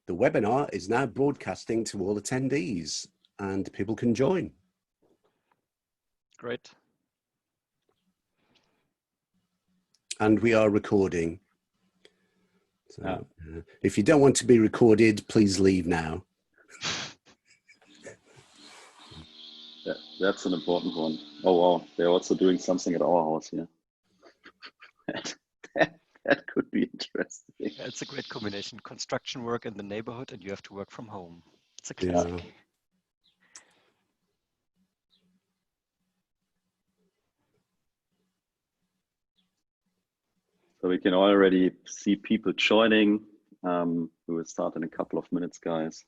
The webinar is now broadcasting to all attendees and people can join. Great. And we are recording. So, if you don't want to be recorded, please leave now. That's an important one. Oh, wow. They're also doing something at our house here. That could be interesting. Yeah, it's a great combination. Construction work in the neighborhood and you have to work from home. It's a classic. Yeah. So we can already see people joining. We will start in a couple of minutes, guys.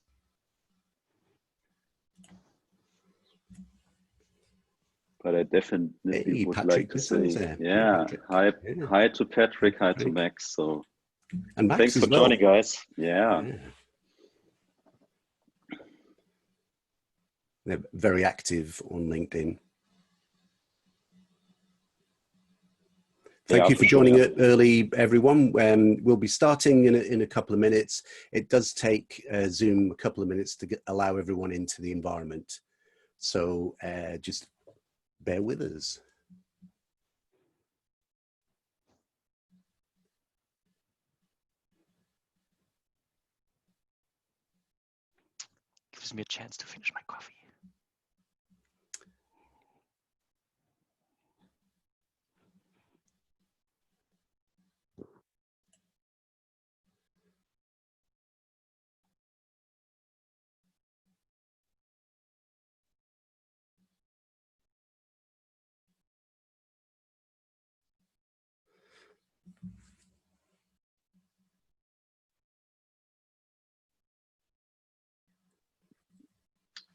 But I definitely would Patrick like to say, yeah, hi to Patrick, hi to Max. So, and Max thanks for joining, guys. Yeah. They're very active on LinkedIn. Thank you for joining it early, everyone. We'll be starting in a couple of minutes. It does take Zoom a couple of minutes to allow everyone into the environment. So just bear with us. Gives me a chance to finish my coffee.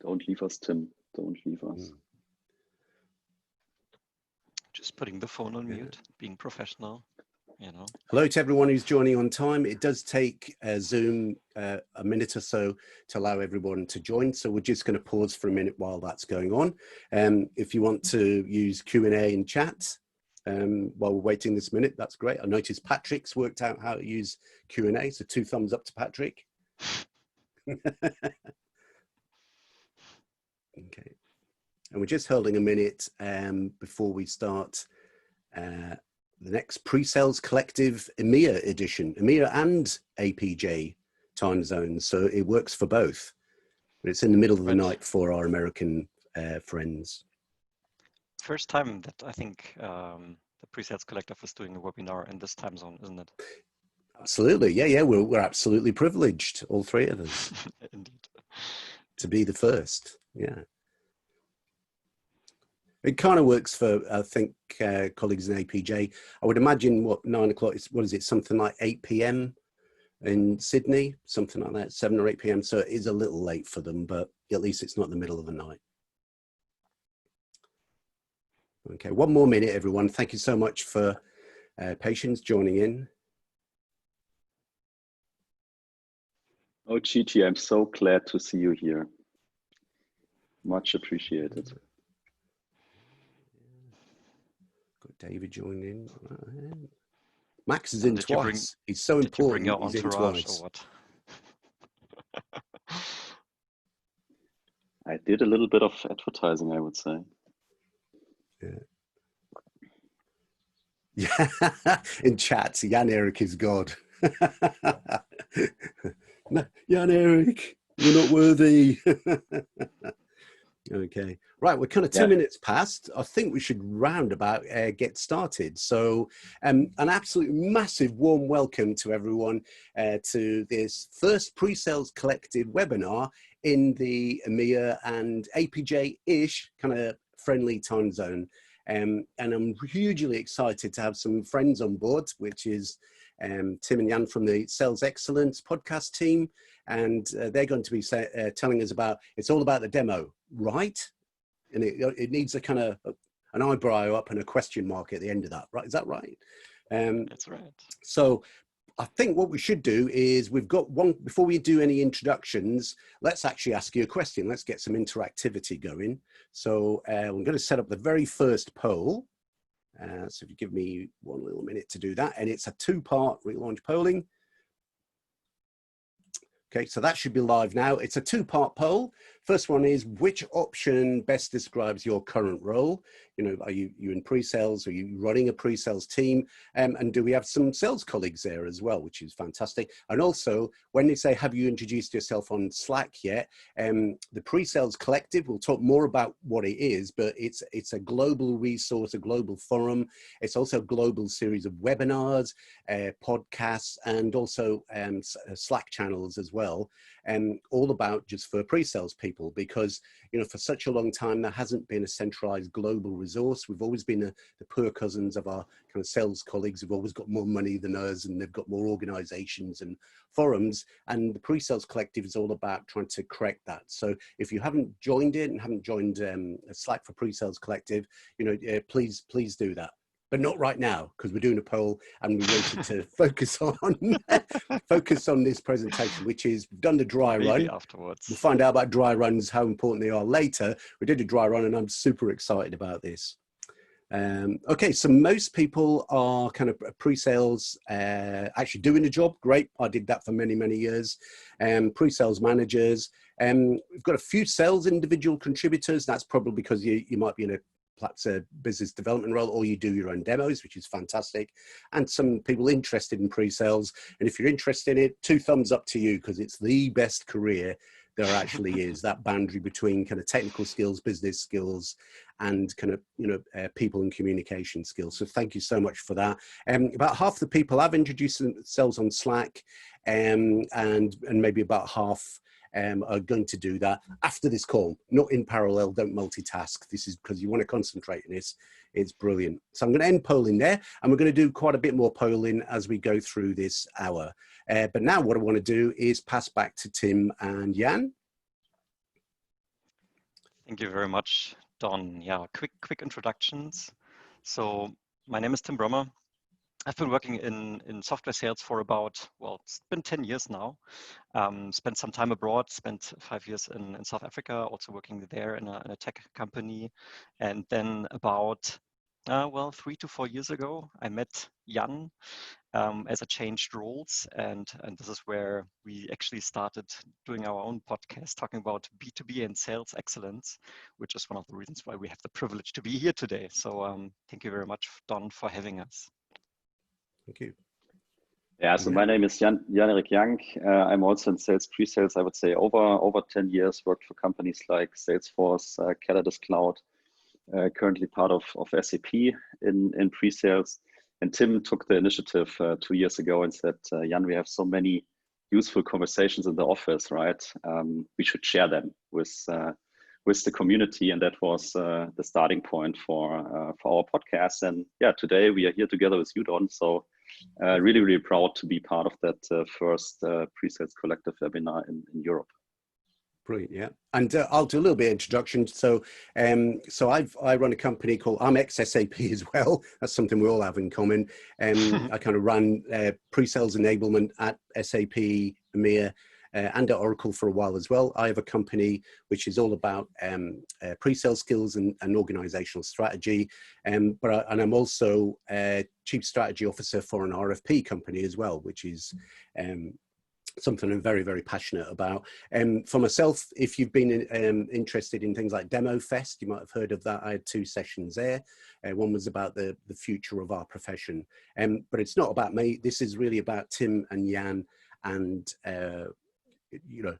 Don't leave us, Tim. Don't leave us. Just putting the phone on mute, being professional, you know. Hello to everyone who's joining on time. It does take Zoom a minute or so to allow everyone to join. So we're just going to pause for a minute while that's going on. If you want to use Q&A and chat while we're waiting this minute, that's great. I noticed Patrick's worked out how to use Q&A. So 2 thumbs up to Patrick. Okay, and we're just holding a minute before we start the next PreSales Collective EMEA edition, EMEA and APJ time zones, so it works for both. But it's in the middle of the night for our American friends. First time that I think the PreSales Collective is doing a webinar in this time zone, isn't it? Absolutely, yeah, we're absolutely privileged, all 3 of us. Indeed. To be the first, yeah. It kind of works for, I think, colleagues in APJ. I would imagine, what, 9 o'clock, what is it, something like 8 p.m. in Sydney, something like that, 7 or 8 p.m. So it is a little late for them, but at least it's not the middle of the night. Okay, 1 more minute, everyone. Thank you so much for patience joining in. Oh, Gigi, I'm so glad to see you here. Much appreciated. Got David joined in. Max is in twice. He's so important. Did you bring your He's in entourage twice. or what? I did a little bit of advertising, I would say. Yeah. In chat, Jan-Erik is God. No, Jan-Erik, you're not worthy. Okay, right, we're kind of 2 minutes past. I think we should roundabout get started. So an absolute massive warm welcome to everyone to this first PreSales Collective webinar in the EMEA and APJ-ish kind of friendly time zone. And I'm hugely excited to have some friends on board, which is Tim and Jan from the Sales Excellence podcast team. And they're going to be telling us about, it's all about the demo, right? And it needs a kind of an eyebrow up and a question mark at the end of that, right? Is that right? That's right. So I think what we should do is we've got one, before we do any introductions, let's actually ask you a question. Let's get some interactivity going. So I'm going to set up the very first poll. So if you give me 1 little minute to do that, and it's a 2-part relaunch polling. Okay, so that should be live now. It's a two-part poll. First one is, which option best describes your current role? You know, are you in pre-sales? Are you running a pre-sales team? And do we have some sales colleagues there as well, which is fantastic. And also, when they say, have you introduced yourself on Slack yet? The PreSales Collective, we'll talk more about what it is, but it's a global resource, a global forum. It's also a global series of webinars, podcasts, and also Slack channels as well. All about just for pre-sales people, because, you know, for such a long time, there hasn't been a centralized global resource. We've always been the poor cousins of our kind of sales colleagues who've always got more money than us, and they've got more organizations and forums. And the PreSales Collective is all about trying to correct that. So if you haven't joined it and haven't joined Slack for PreSales Collective, you know, please do that. But not right now, because we're doing a poll and we wanted to focus on this presentation, which is, we've done the dry run. Afterwards. We'll find out about dry runs, how important they are later. We did a dry run and I'm super excited about this. Okay, so most people are kind of pre-sales, actually doing the job. Great, I did that for many, many years. Pre-sales managers. We've got a few sales individual contributors. That's probably because you might be in perhaps a business development role, or you do your own demos, which is fantastic. And some people interested in pre-sales. And if you're interested in it, 2 thumbs up to you, because it's the best career there actually is, that boundary between kind of technical skills, business skills, and kind of, you know, people and communication skills. So thank you so much for that. About half the people have introduced themselves on Slack, and maybe about half are going to do that after this call, not in parallel. Don't multitask. This is because you want to concentrate on this. It's brilliant. So I'm going to end polling there, and we're going to do quite a bit more polling as we go through this hour. But now what I want to do is pass back to Tim and Jan. Thank you very much, Don. Yeah, quick introductions. So my name is Tim Brummer. I've been working in software sales for about, well, it's been 10 years now. Spent some time abroad, spent 5 years in South Africa, also working there in a tech company. And then about, 3 to 4 years ago, I met Jan as I changed roles. And this is where we actually started doing our own podcast, talking about B2B and sales excellence, which is one of the reasons why we have the privilege to be here today. So thank you very much, Don, for having us. Thank you. Yeah, so my name is Jan-Erik. I'm also in sales, pre-sales, I would say over 10 years, worked for companies like Salesforce, Catalyst Cloud, currently part of SAP in pre-sales. And Tim took the initiative 2 years ago and said, Jan, we have so many useful conversations in the office, right? We should share them with the community, and that was the starting point for our podcast. And yeah, today we are here together with you, Don. So really proud to be part of that first PreSales Collective webinar in Europe. Brilliant, yeah. And I'll do a little bit of introduction. So, I run a company called, I'm ex-SAP as well. That's something we all have in common. I kind of ran pre-sales enablement at SAP, EMEA, and at Oracle for a while as well. I have a company which is all about pre-sales skills and organizational strategy. And I'm also Chief Strategy Officer for an RFP company as well, which is something I'm very passionate about. For myself, if you've been interested in things like Demo Fest, you might have heard of that. I had 2 sessions there. One was about the future of our profession. But it's not about me. This is really about Tim and Jan, and you know,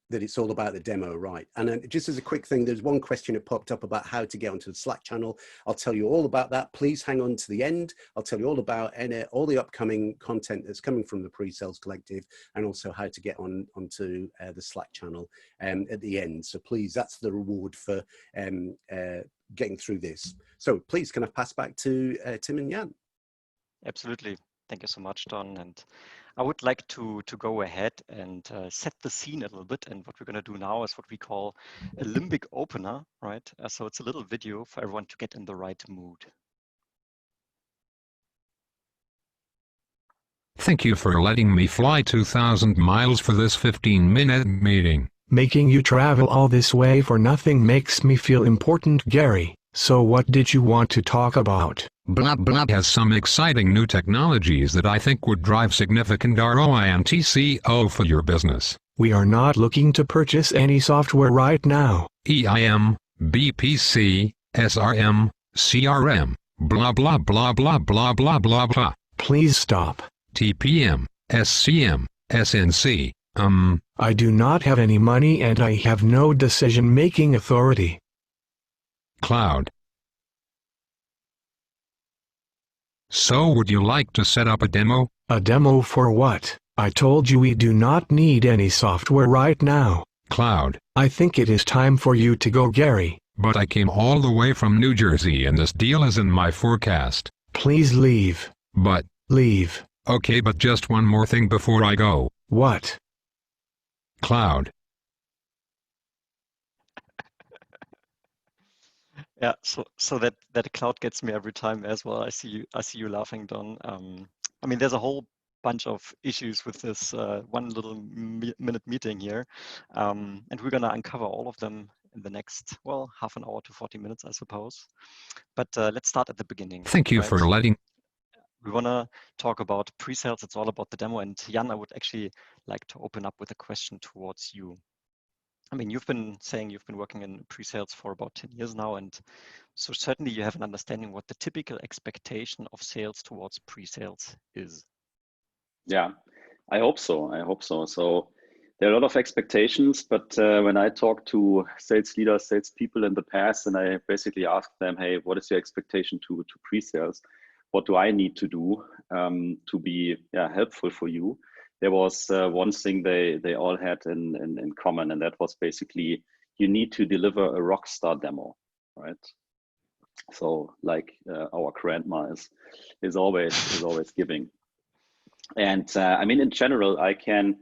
that it's all about the demo, right? And just as a quick thing, there's one question that popped up about how to get onto the Slack channel. I'll tell you all about that. Please hang on to the end. I'll tell you all about all the upcoming content that's coming from the PreSales Collective, and also how to get onto the Slack channel at the end. So please, that's the reward for getting through this. So please, can I pass back to Tim and Jan? Absolutely. Thank you so much, Don. And I would like to go ahead and set the scene a little bit. And what we're going to do now is what we call a limbic opener, right? So it's a little video for everyone to get in the right mood. Thank you for letting me fly 2,000 miles for this 15-minute meeting. Making you travel all this way for nothing makes me feel important, Gary. So what did you want to talk about? Blah blah has some exciting new technologies that I think would drive significant ROI and TCO for your business. We are not looking to purchase any software right now. EIM, BPC, SRM, CRM, blah blah blah blah blah blah blah blah. Please stop. TPM, SCM, SNC, I do not have any money and I have no decision-making authority. Cloud. So would you like to set up a demo? A demo for what? I told you we do not need any software right now. Cloud. I think it is time for you to go, Gary. But I came all the way from New Jersey and this deal is in my forecast. Please leave. But. Leave. Okay, but just one more thing before I go. What? Cloud. Yeah, so that cloud gets me every time as well. I see you laughing, Don. I mean, there's a whole bunch of issues with this one little minute meeting here, and we're gonna uncover all of them in the next, well, half an hour to 40 minutes, I suppose. But let's start at the beginning. Thank you for letting. We wanna talk about pre-sales. It's all about the demo. And Jan, I would actually like to open up with a question towards you. I mean, you've been saying you've been working in pre-sales for about 10 years now, and so certainly you have an understanding what the typical expectation of sales towards pre-sales is. Yeah, I hope so. I hope so. So there are a lot of expectations, but when I talk to sales leaders, salespeople in the past, and I basically ask them, hey, what is your expectation to pre-sales? What do I need to do to be helpful for you? There was one thing they all had in common, and that was basically you need to deliver a ROCKSTAR demo, right? So like our grandma is always giving. And I mean, in general, I can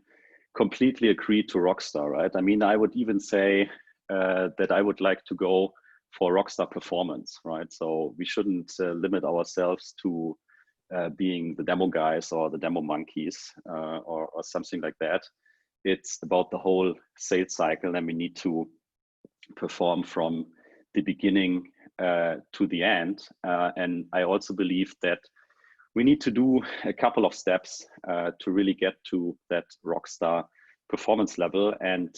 completely agree to ROCKSTAR, right? I mean, I would even say that I would like to go for ROCKSTAR Performance, right? So we shouldn't limit ourselves to being the demo guys or the demo monkeys or something like that. It's about the whole sales cycle, and we need to perform from the beginning to the end. And I also believe that we need to do a couple of steps to really get to that ROCKSTAR performance level. And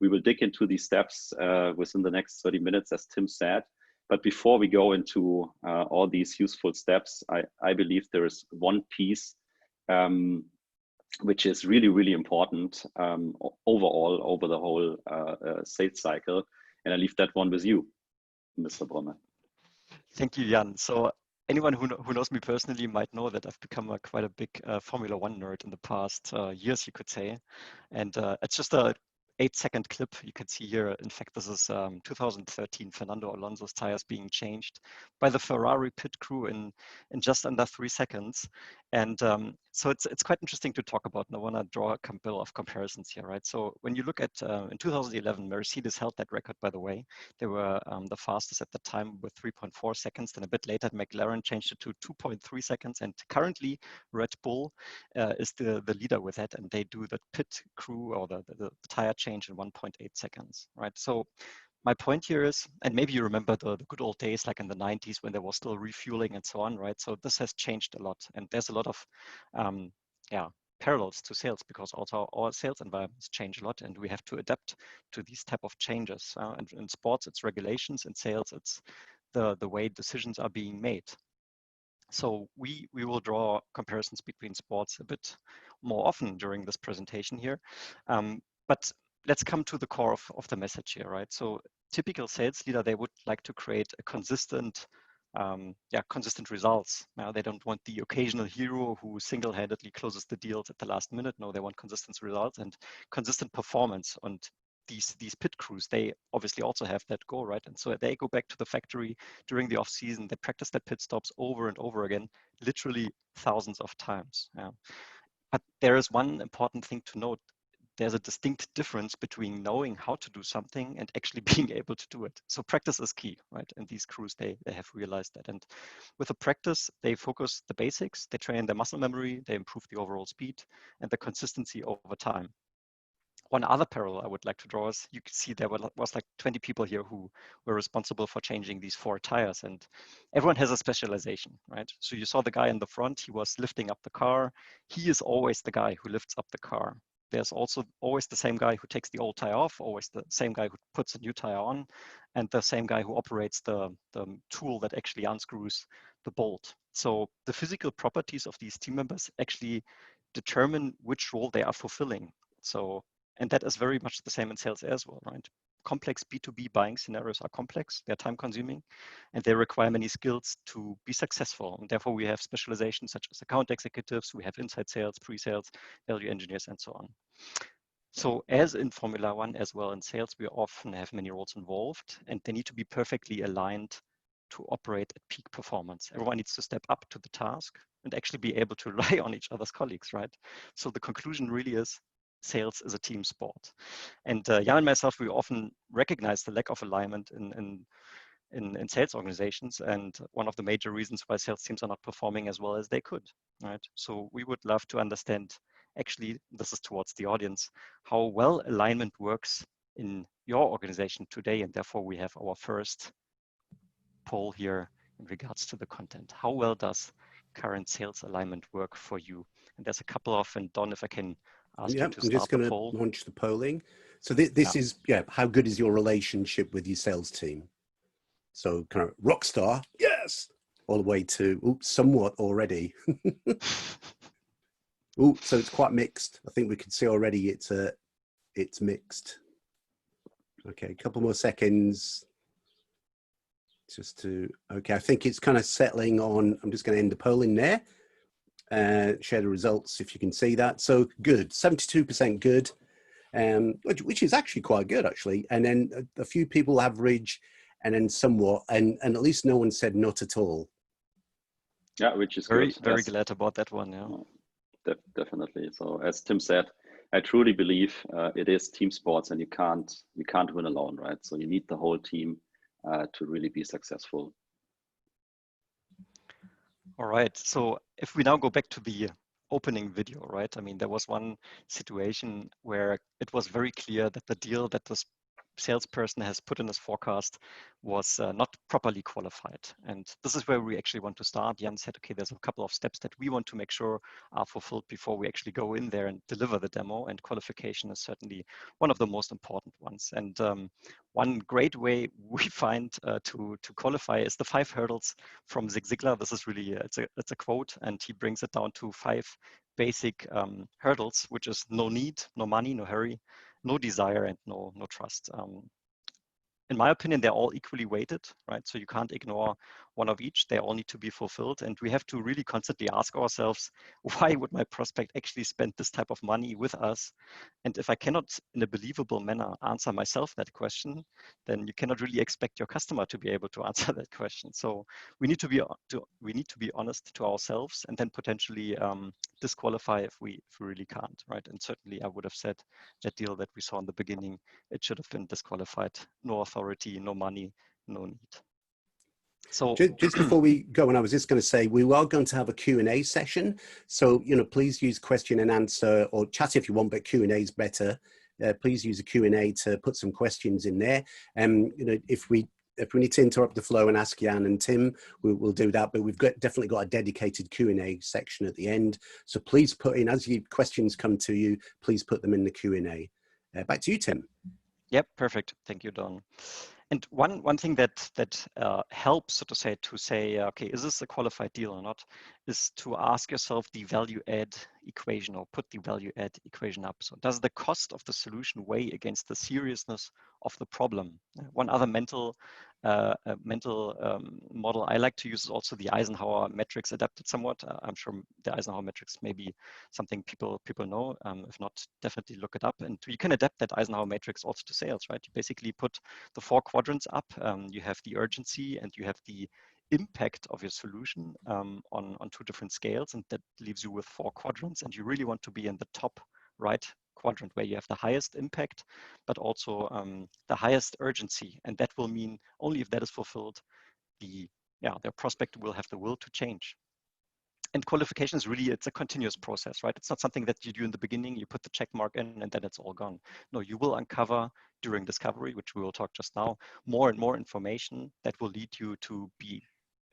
we will dig into these steps within the next 30 minutes, as Tim said. But before we go into all these useful steps, I believe there is one piece which is really, really important overall over the whole sales cycle. And I leave that one with you, Mr. Brummer. Thank you, Jan. So anyone who knows me personally might know that I've become quite a big Formula One nerd in the past years, you could say. And it's just a 8-second clip you can see here. In fact, this is 2013 Fernando Alonso's tires being changed by the Ferrari pit crew in just under 3 seconds. And so it's quite interesting to talk about. And I want to draw a couple of comparisons here, right? So when you look at in 2011, Mercedes held that record, by the way. They were the fastest at the time with 3.4 seconds. Then a bit later, McLaren changed it to 2.3 seconds. And currently, Red Bull is the leader with that. And they do the pit crew or the tire change in 1.8 seconds, right? So my point here is, and maybe you remember the good old days like in the 90s when there was still refueling and so on, right? So this has changed a lot, and there's a lot of parallels to sales because also our sales environments change a lot, and we have to adapt to these type of changes. And in sports, it's regulations. In sales, it's the way decisions are being made. So we will draw comparisons between sports a bit more often during this presentation here. But let's come to the core of the message here, right? So typical sales leader, they would like to create a consistent results. They don't want the occasional hero who single-handedly closes the deals at the last minute. No, they want consistent results and consistent performance. And these pit crews, they obviously also have that goal, right? And so they go back to the factory during the off season. They practice their pit stops over and over again, literally thousands of times. But there is one important thing to note. There's a distinct difference between knowing how to do something and actually being able to do it. So practice is key, right? And these crews, they have realized that. And with the practice, they focus the basics, they train their muscle memory, they improve the overall speed and the consistency over time. one other parallel I would like to draw is you can see there was like 20 people here who were responsible for changing these 4 tires, and everyone has a specialization, right? So you saw the guy in the front, he was lifting up the car. He is always the guy who lifts up the car. There's also always the same guy who takes the old tire off, always the same guy who puts a new tire on, and the same guy who operates the tool that actually unscrews the bolt. So the physical properties of these team members actually determine which role they are fulfilling. So, and that is very much the same in sales as well, right? Complex B2B buying scenarios are complex, they're time consuming, and they require many skills to be successful. And therefore we have specializations such as account executives, we have inside sales, pre-sales, value engineers, and so on. So as in Formula One, as well in sales, we often have many roles involved, and they need to be perfectly aligned to operate at peak performance. Everyone needs to step up to the task and actually be able to rely on each other's colleagues, right? So the conclusion really is sales is a team sport. And Jan and myself, we often recognize the lack of alignment in sales organizations, and one of the major reasons why sales teams are not performing as well as they could, right? So we would love to understand, actually, this is towards the audience, how well alignment works in your organization today, and therefore we have our first poll here in regards to the content. How well does current sales alignment work for you? And there's a couple of, and Don, if I can ask you to I'm just going to launch the polling. So this is, how good is your relationship with your sales team? So kind of rock star, yes, all the way to somewhat already. So it's quite mixed. I think we can see already it's mixed. Okay, a couple more seconds. Just to, okay, I think it's kind of settling on, I'm just going to end the polling there. Share the results if you can see that. So good, 72% good, which is actually quite good actually. And then a few people average, and then somewhat, and at least no one said not at all. Yeah, which is very good. Yes. glad about that one. Yeah, definitely. So as Tim said, I truly believe it is team sports, and you can't win alone, right? So you need the whole team to really be successful. All right. So if we now go back to the opening video, right? I mean, there was one situation where it was very clear that the deal that this salesperson has put in his forecast was not properly qualified. And this is where we actually want to start. Jan said, okay, there's a couple of steps that we want to make sure are fulfilled before we actually go in there and deliver the demo. And qualification is certainly one of the most important ones. And one great way we find to qualify is the 5 hurdles from Zig Ziglar. This is really, it's a quote, and he brings it down to 5 basic hurdles, which is no need, no money, no hurry, no desire, and no trust. In my opinion, they're all equally weighted, right? So you can't ignore one of each. They all need to be fulfilled. And we have to really constantly ask ourselves, why would my prospect actually spend this type of money with us? And if I cannot, in a believable manner, answer myself that question, then you cannot really expect your customer to be able to answer that question. So we need to be honest to ourselves, and then potentially disqualify if we really can't, right? And certainly I would have said that deal that we saw in the beginning, it should have been disqualified. No authority, no money, no need. So just before we go on, I was just going to say, we are going to have a Q&A session. So, please use question and answer, or chat if you want, but Q&A is better. Please use a Q&A to put some questions in there. If we need to interrupt the flow and ask Jan and Tim, we'll do that, but we've definitely got a dedicated Q&A section at the end. So please put in, as your questions come to you, please put them in the Q&A. Back to you, Tim. Yep, perfect. Thank you, Don. And one thing that helps, so to say, okay, is this a qualified deal or not, is to ask yourself the value add equation, or put the value add equation up. So does the cost of the solution weigh against the seriousness of the problem? One other mental model I like to use is also the Eisenhower matrix, adapted somewhat. I'm sure the Eisenhower matrix may be something people know. If not, definitely look it up. And you can adapt that Eisenhower matrix also to sales, right? You basically put the 4 quadrants up. You have the urgency, and you have the impact of your solution on 2 different scales, and that leaves you with 4 quadrants. And you really want to be in the top right quadrant, where you have the highest impact, but also the highest urgency. And that will mean only if that is fulfilled, their prospect will have the will to change. And qualification is really, it's a continuous process, right? It's not something that you do in the beginning, you put the check mark in and then it's all gone. No, you will uncover during discovery, which we will talk just now, more and more information that will lead you to be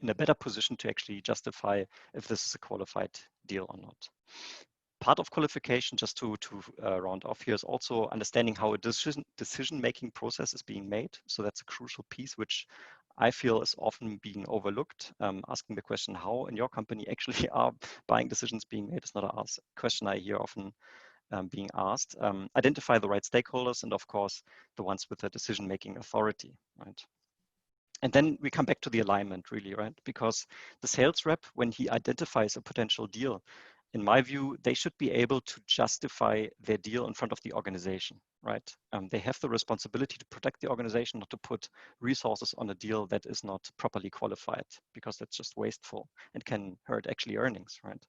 in a better position to actually justify if this is a qualified deal or not. Part of qualification, just to round off here, is also understanding how a decision-making process is being made. So that's a crucial piece, which I feel is often being overlooked. Asking the question, how in your company actually are buying decisions being made is not a question I hear often being asked. Identify the right stakeholders and of course, the ones with the decision-making authority, right? And then we come back to the alignment really, right? Because the sales rep, when he identifies a potential deal, in my view, they should be able to justify their deal in front of the organization, right? They have the responsibility to protect the organization, not to put resources on a deal that is not properly qualified, because that's just wasteful and can hurt actually earnings, right?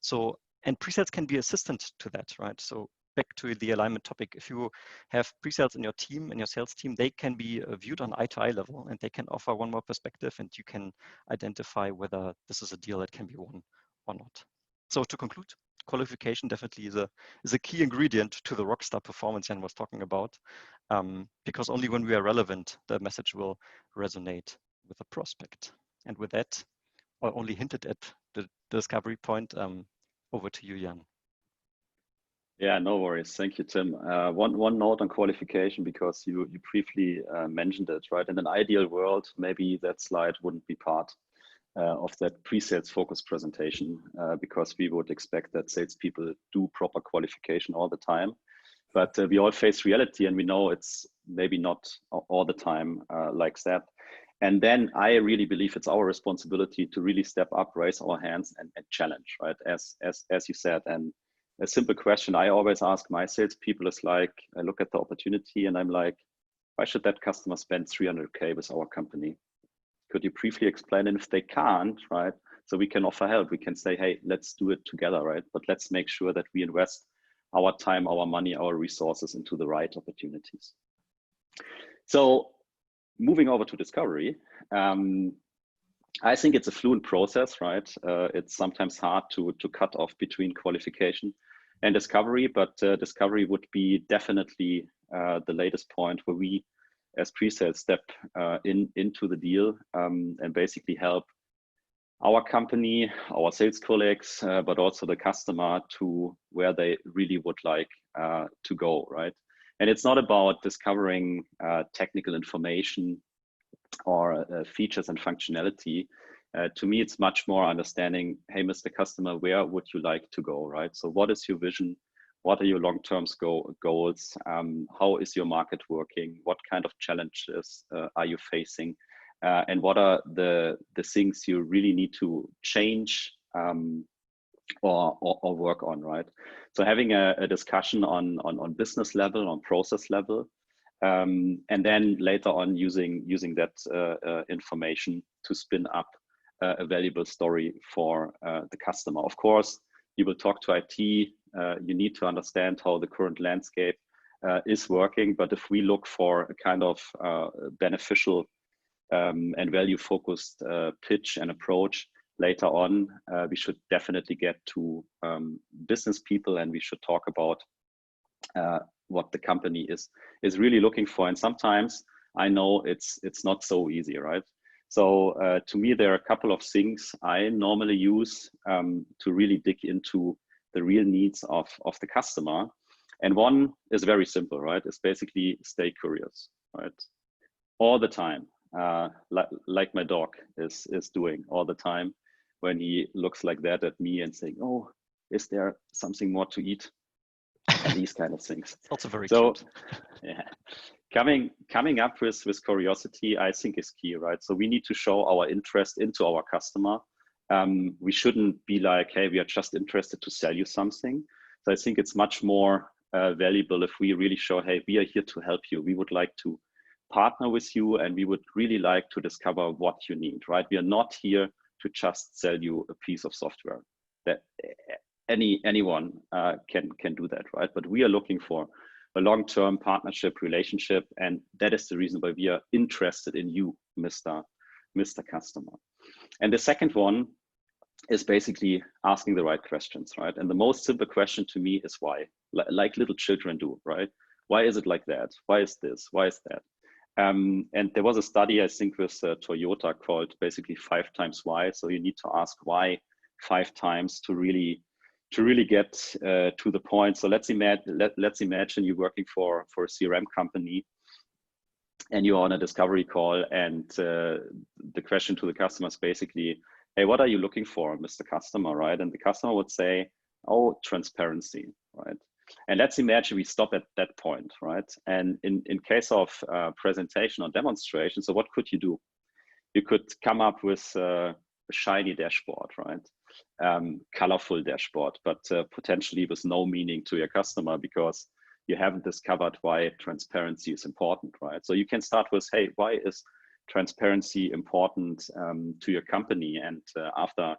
So, and pre-sales can be assistant to that, right? So back to the alignment topic, if you have pre-sales in your team, in your sales team, they can be viewed on eye-to-eye level and they can offer one more perspective and you can identify whether this is a deal that can be won or not. So to conclude, qualification definitely is a key ingredient to the ROCKSTAR performance Jan was talking about, because only when we are relevant, the message will resonate with the prospect. And with that, I only hinted at the discovery point. Over to you, Jan. Yeah, no worries. Thank you, Tim. One note on qualification, because you briefly mentioned it, right? In an ideal world, maybe that slide wouldn't be part of that pre-sales focus presentation, because we would expect that salespeople do proper qualification all the time. But we all face reality and we know it's maybe not all the time like that. And then I really believe it's our responsibility to really step up, raise our hands and challenge, right? As you said. And a simple question I always ask my salespeople is like, I look at the opportunity and I'm like, why should that customer spend 300K with our company? Could you briefly explain? And if they can't, right? So we can offer help. We can say, hey, let's do it together, right? But let's make sure that we invest our time, our money, our resources into the right opportunities. So moving over to discovery, I think it's a fluent process, right? It's sometimes hard to cut off between qualification and discovery, but discovery would be definitely the latest point where we as pre-sales step into the deal and basically help our company, our sales colleagues, but also the customer to where they really would like to go, right? And it's not about discovering technical information or features and functionality. To me, it's much more understanding, hey, Mr. Customer, where would you like to go, right? So what is your vision? What are your long-term goals? How is your market working? What kind of challenges are you facing? And what are the things you really need to change or work on, right? So having a discussion on business level, on process level, and then later on using that information to spin up a valuable story for the customer. Of course, you will talk to IT. You need to understand how the current landscape is working. But if we look for a kind of beneficial and value-focused pitch and approach later on, we should definitely get to business people, and we should talk about what the company is really looking for. And sometimes I know it's not so easy, right? So to me, there are a couple of things I normally use to really dig into the real needs of the customer. And one is very simple, right? It's basically stay curious, right? All the time, like my dog is doing all the time when he looks like that at me and saying, oh, is there something more to eat? And these kind of things. It's also very cute. Yeah, coming up with curiosity, I think is key, right? So we need to show our interest into our customer. We shouldn't be like, hey, we are just interested to sell you something. So I think it's much more valuable if we really show, hey, we are here to help you. We would like to partner with you, and we would really like to discover what you need, right? We are not here to just sell you a piece of software. That anyone can do that, right? But we are looking for a long-term partnership relationship, and that is the reason why we are interested in you, Mr. Customer. And the second one is basically asking the right questions, right? And the most simple question to me is why, like little children do, right? Why is it like that? Why is this? Why is that? And there was a study, I think, with Toyota called basically 5 times why. So you need to ask why 5 times to really get to the point. So let's imagine you're working for a CRM company, and you're on a discovery call, and the question to the customer is basically, hey, what are you looking for, Mr. Customer, right? And the customer would say, oh, transparency, right? And let's imagine we stop at that point, right? And in case of presentation or demonstration, so what could you do? You could come up with a shiny dashboard, right? Colorful dashboard, but potentially with no meaning to your customer because you haven't discovered why transparency is important, right? So you can start with, hey, why is transparency important to your company? And after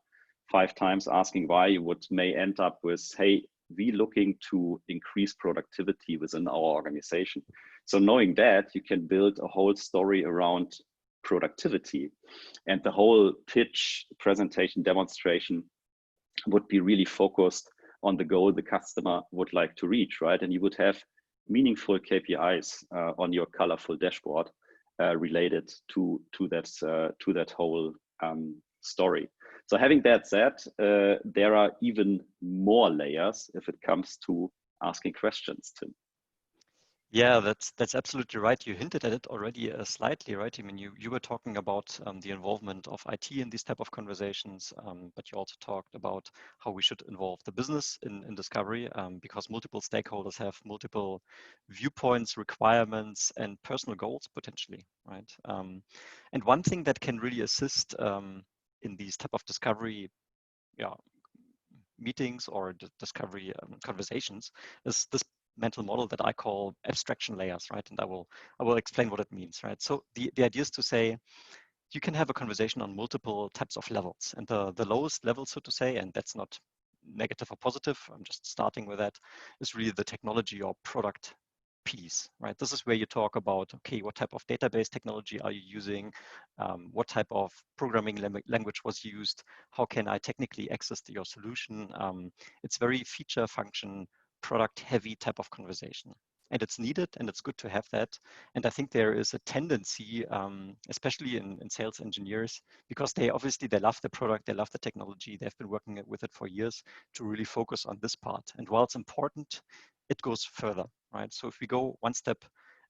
5 times asking why, you may end up with, hey, we looking to increase productivity within our organization. So knowing that, you can build a whole story around productivity, and the whole pitch, presentation, demonstration would be really focused on the goal the customer would like to reach, right? And you would have meaningful KPIs on your colorful dashboard related to that whole story. So having that said, there are even more layers if it comes to asking questions, Tim. Yeah, that's absolutely right. You hinted at it already slightly, right? I mean, you were talking about the involvement of IT in these type of conversations, but you also talked about how we should involve the business in discovery because multiple stakeholders have multiple viewpoints, requirements, and personal goals potentially, right? And one thing that can really assist in these type of discovery, meetings or discovery conversations is this mental model that I call abstraction layers, right? And I will explain what it means, right? So the idea is to say, you can have a conversation on multiple types of levels, and the lowest level, so to say, and that's not negative or positive, I'm just starting with that, is really the technology or product piece, right? This is where you talk about, okay, what type of database technology are you using? What type of programming language was used? How can I technically access your solution? It's very feature function, product heavy type of conversation. And it's needed and it's good to have that. And I think there is a tendency, especially in sales engineers, because they love the product, they love the technology, they've been working with it for years, to really focus on this part. And while it's important, it goes further, right? So if we go one step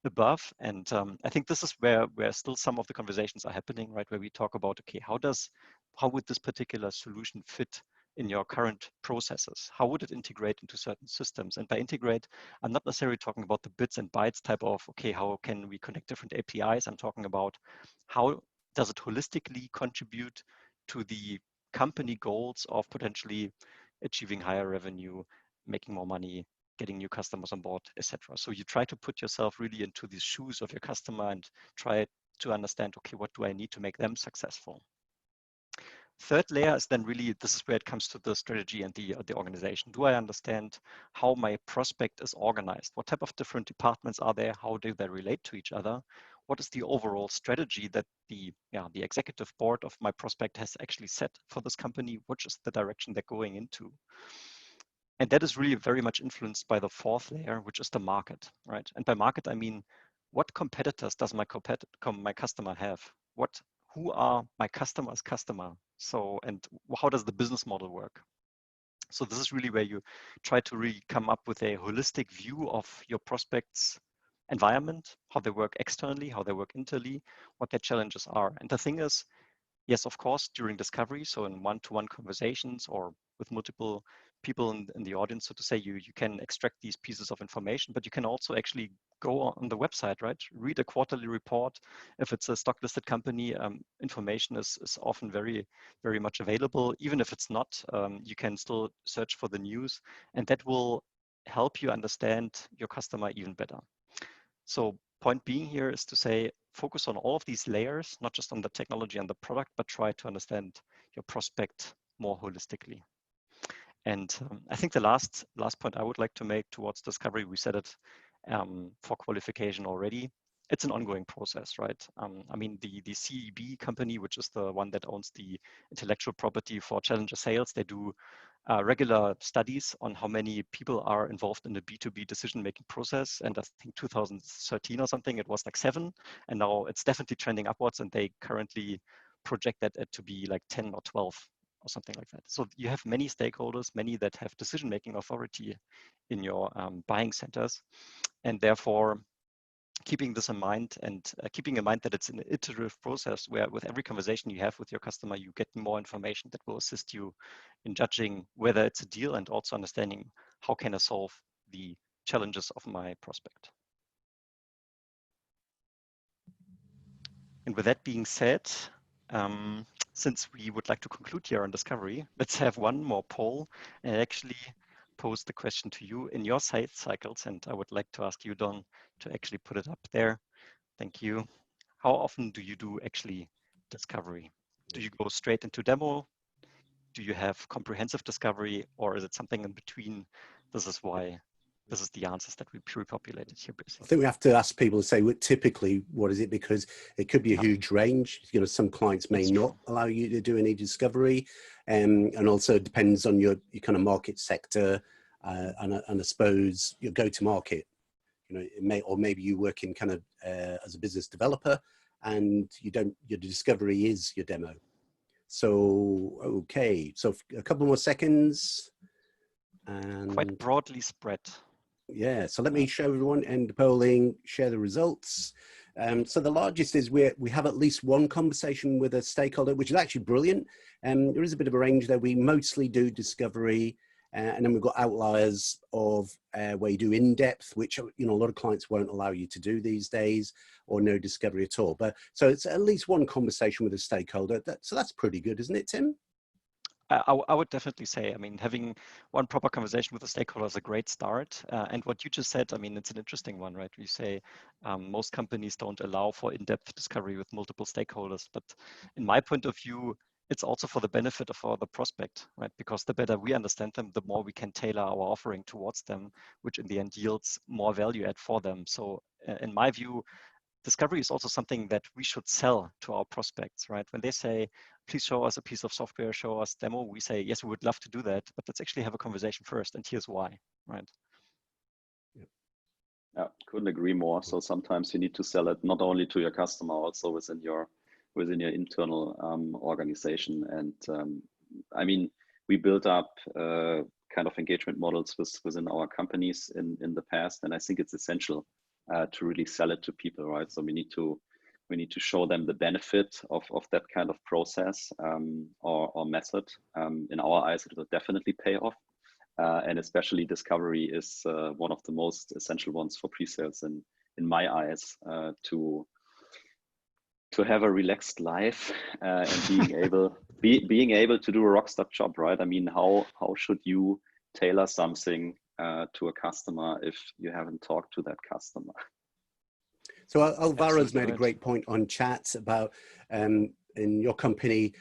above, and I think this is where still some of the conversations are happening, right? Where we talk about, okay, how would this particular solution fit in your current processes? How would it integrate into certain systems? And by integrate, I'm not necessarily talking about the bits and bytes type of, okay, how can we connect different APIs? I'm talking about how does it holistically contribute to the company goals of potentially achieving higher revenue, making more money, getting new customers on board, etc. So you try to put yourself really into the shoes of your customer and try to understand, okay, what do I need to make them successful? Third layer is then really, this is where it comes to the strategy and the organization. Do I understand how my prospect is organized? What type of different departments are there? How do they relate to each other? What is the overall strategy that the executive board of my prospect has actually set for this company? Which is the direction they're going into? And that is really very much influenced by the fourth layer, which is the market, right? And by market, I mean, what competitors does my customer have? Who are my customer's customer? So, and how does the business model work? So this is really where you try to really come up with a holistic view of your prospects' environment, how they work externally, how they work internally, what their challenges are. And the thing is, yes, of course, during discovery, so in one-to-one conversations or with multiple people in the audience, so to say, you can extract these pieces of information, but you can also actually go on the website, right? Read a quarterly report. If it's a stock listed company, information is often very, very much available. Even if it's not, you can still search for the news, and that will help you understand your customer even better. So point being here is to say, focus on all of these layers, not just on the technology and the product, but try to understand your prospect more holistically. And I think the last point I would like to make towards discovery, we said it for qualification already, it's an ongoing process, right? I mean, the CEB company, which is the one that owns the intellectual property for Challenger Sales, they do regular studies on how many people are involved in the B2B decision-making process. And I think 2013 or something, it was like 7. And now it's definitely trending upwards. And they currently project that to be like 10 or 12 or something like that. So you have many stakeholders, many that have decision-making authority in your buying centers. And therefore, keeping this in mind and keeping in mind that it's an iterative process where with every conversation you have with your customer, you get more information that will assist you in judging whether it's a deal and also understanding how can I solve the challenges of my prospect. And with that being said, since we would like to conclude here on discovery, let's have one more poll and actually pose the question to you in your sales cycles. And I would like to ask you, Don, to actually put it up there. Thank you. How often do you do actually discovery? Do you go straight into demo? Do you have comprehensive discovery, or is it something in between? This is the answers that we pre-populated here, basically. I think we have to ask people to say typically what is it, because it could be a huge range. You know, some clients may not allow you to do any discovery, and also it depends on your kind of market sector, and I suppose your go-to-market. You know, it may, or maybe you work in kind of as a business developer, and your discovery is your demo. So okay, so a couple more seconds, and quite broadly spread. Yeah, so let me show everyone, end the polling, share the results. So the largest is we have at least one conversation with a stakeholder, which is actually brilliant. There is a bit of a range there. We mostly do discovery, and then we've got outliers of where you do in-depth, which, you know, a lot of clients won't allow you to do these days, or no discovery at all. But so it's at least one conversation with a stakeholder. So that's pretty good, isn't it, Tim? I would definitely say, I mean, having one proper conversation with a stakeholder is a great start. And what you just said, I mean, it's an interesting one, right? You say most companies don't allow for in-depth discovery with multiple stakeholders. But in my point of view, it's also for the benefit of the prospect, right? Because the better we understand them, the more we can tailor our offering towards them, which in the end yields more value add for them. So in my view, discovery is also something that we should sell to our prospects, right? When they say, please show us a piece of software, show us demo, we say, yes, we would love to do that, but let's actually have a conversation first, and here's why, right? Yeah, couldn't agree more. So sometimes you need to sell it not only to your customer, also within your internal organization. And I mean, we built up kind of engagement models within our companies in the past, and I think it's essential to really sell it to people, right? So we need to show them the benefit of that kind of process or method. In our eyes, it will definitely pay off, and especially discovery is one of the most essential ones for pre-sales in my eyes, to have a relaxed life and being able to do a rockstar job, right? I mean, how should you tailor something to a customer if you haven't talked to that customer? So Alvaro's made a great point on chat about in your company,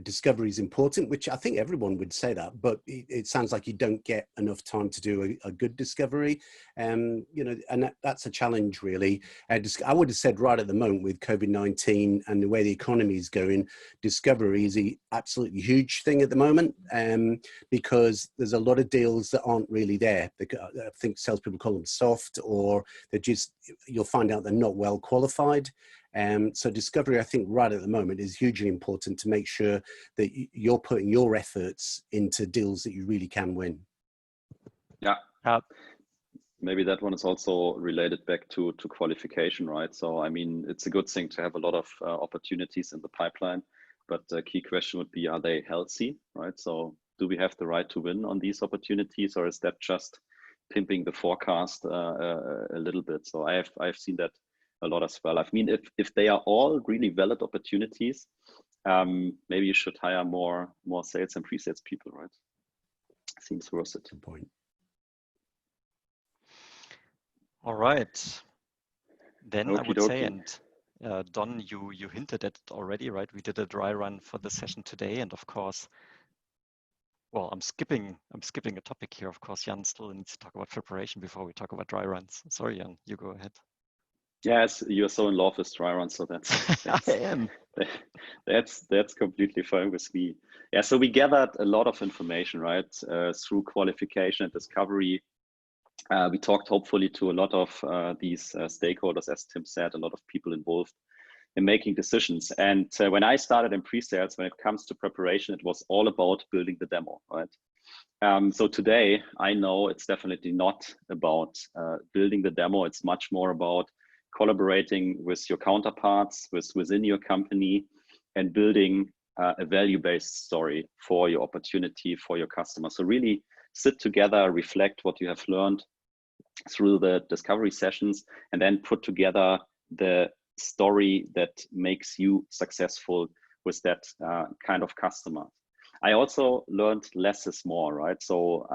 discovery is important, which I think everyone would say that, but it sounds like you don't get enough time to do a good discovery. You know, and that's a challenge, really. I would have said right at the moment with COVID-19 and the way the economy is going, discovery is an absolutely huge thing at the moment, because there's a lot of deals that aren't really there. I think salespeople call them soft, or they're just, you'll find out they're not well qualified. So discovery, I think right at the moment, is hugely important to make sure that you're putting your efforts into deals that you really can win. Yeah. Maybe that one is also related back to qualification, right? So, I mean, it's a good thing to have a lot of opportunities in the pipeline, but the key question would be, are they healthy, right? So do we have the right to win on these opportunities, or is that just pimping the forecast a little bit? So I've seen that a lot as well. I mean, if they are all really valid opportunities, maybe you should hire more sales and pre-sales people, right? Seems worth it. Good point. All right. Then I would say, Okey-dokey. and Don, you hinted at it already, right? We did a dry run for the session today, and of course, well, I'm skipping a topic here. Of course, Jan still needs to talk about preparation before we talk about dry runs. Sorry, Jan, you go ahead. Yes, you're so in love with dry runs, so I am. That's completely fine with me. Yeah, so we gathered a lot of information, right, through qualification and discovery. We talked hopefully to a lot of these stakeholders, as Tim said, a lot of people involved in making decisions. And when I started in pre-sales, when it comes to preparation, it was all about building the demo, right? So today, I know it's definitely not about building the demo. It's much more about collaborating with your counterparts, within your company, and building a value-based story for your opportunity, for your customer. So really sit together, reflect what you have learned through the discovery sessions, and then put together the story that makes you successful with that kind of customer. I also learned less is more, right? So,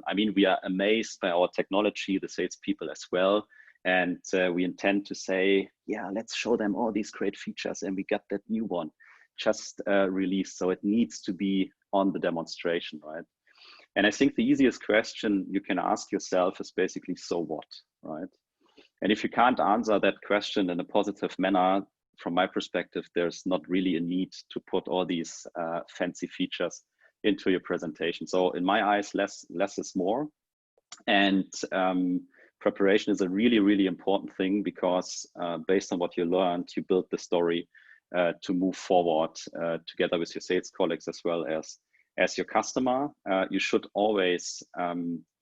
I mean, we are amazed by our technology, the salespeople as well. And we intend to say, yeah, let's show them all these great features. And we got that new one just released. So it needs to be on the demonstration, right? And I think the easiest question you can ask yourself is basically, so what, right? And if you can't answer that question in a positive manner, from my perspective, there's not really a need to put all these fancy features into your presentation. So in my eyes, less is more. And preparation is a really, really important thing, because based on what you learned, you build the story to move forward together with your sales colleagues as well as your customer. You should always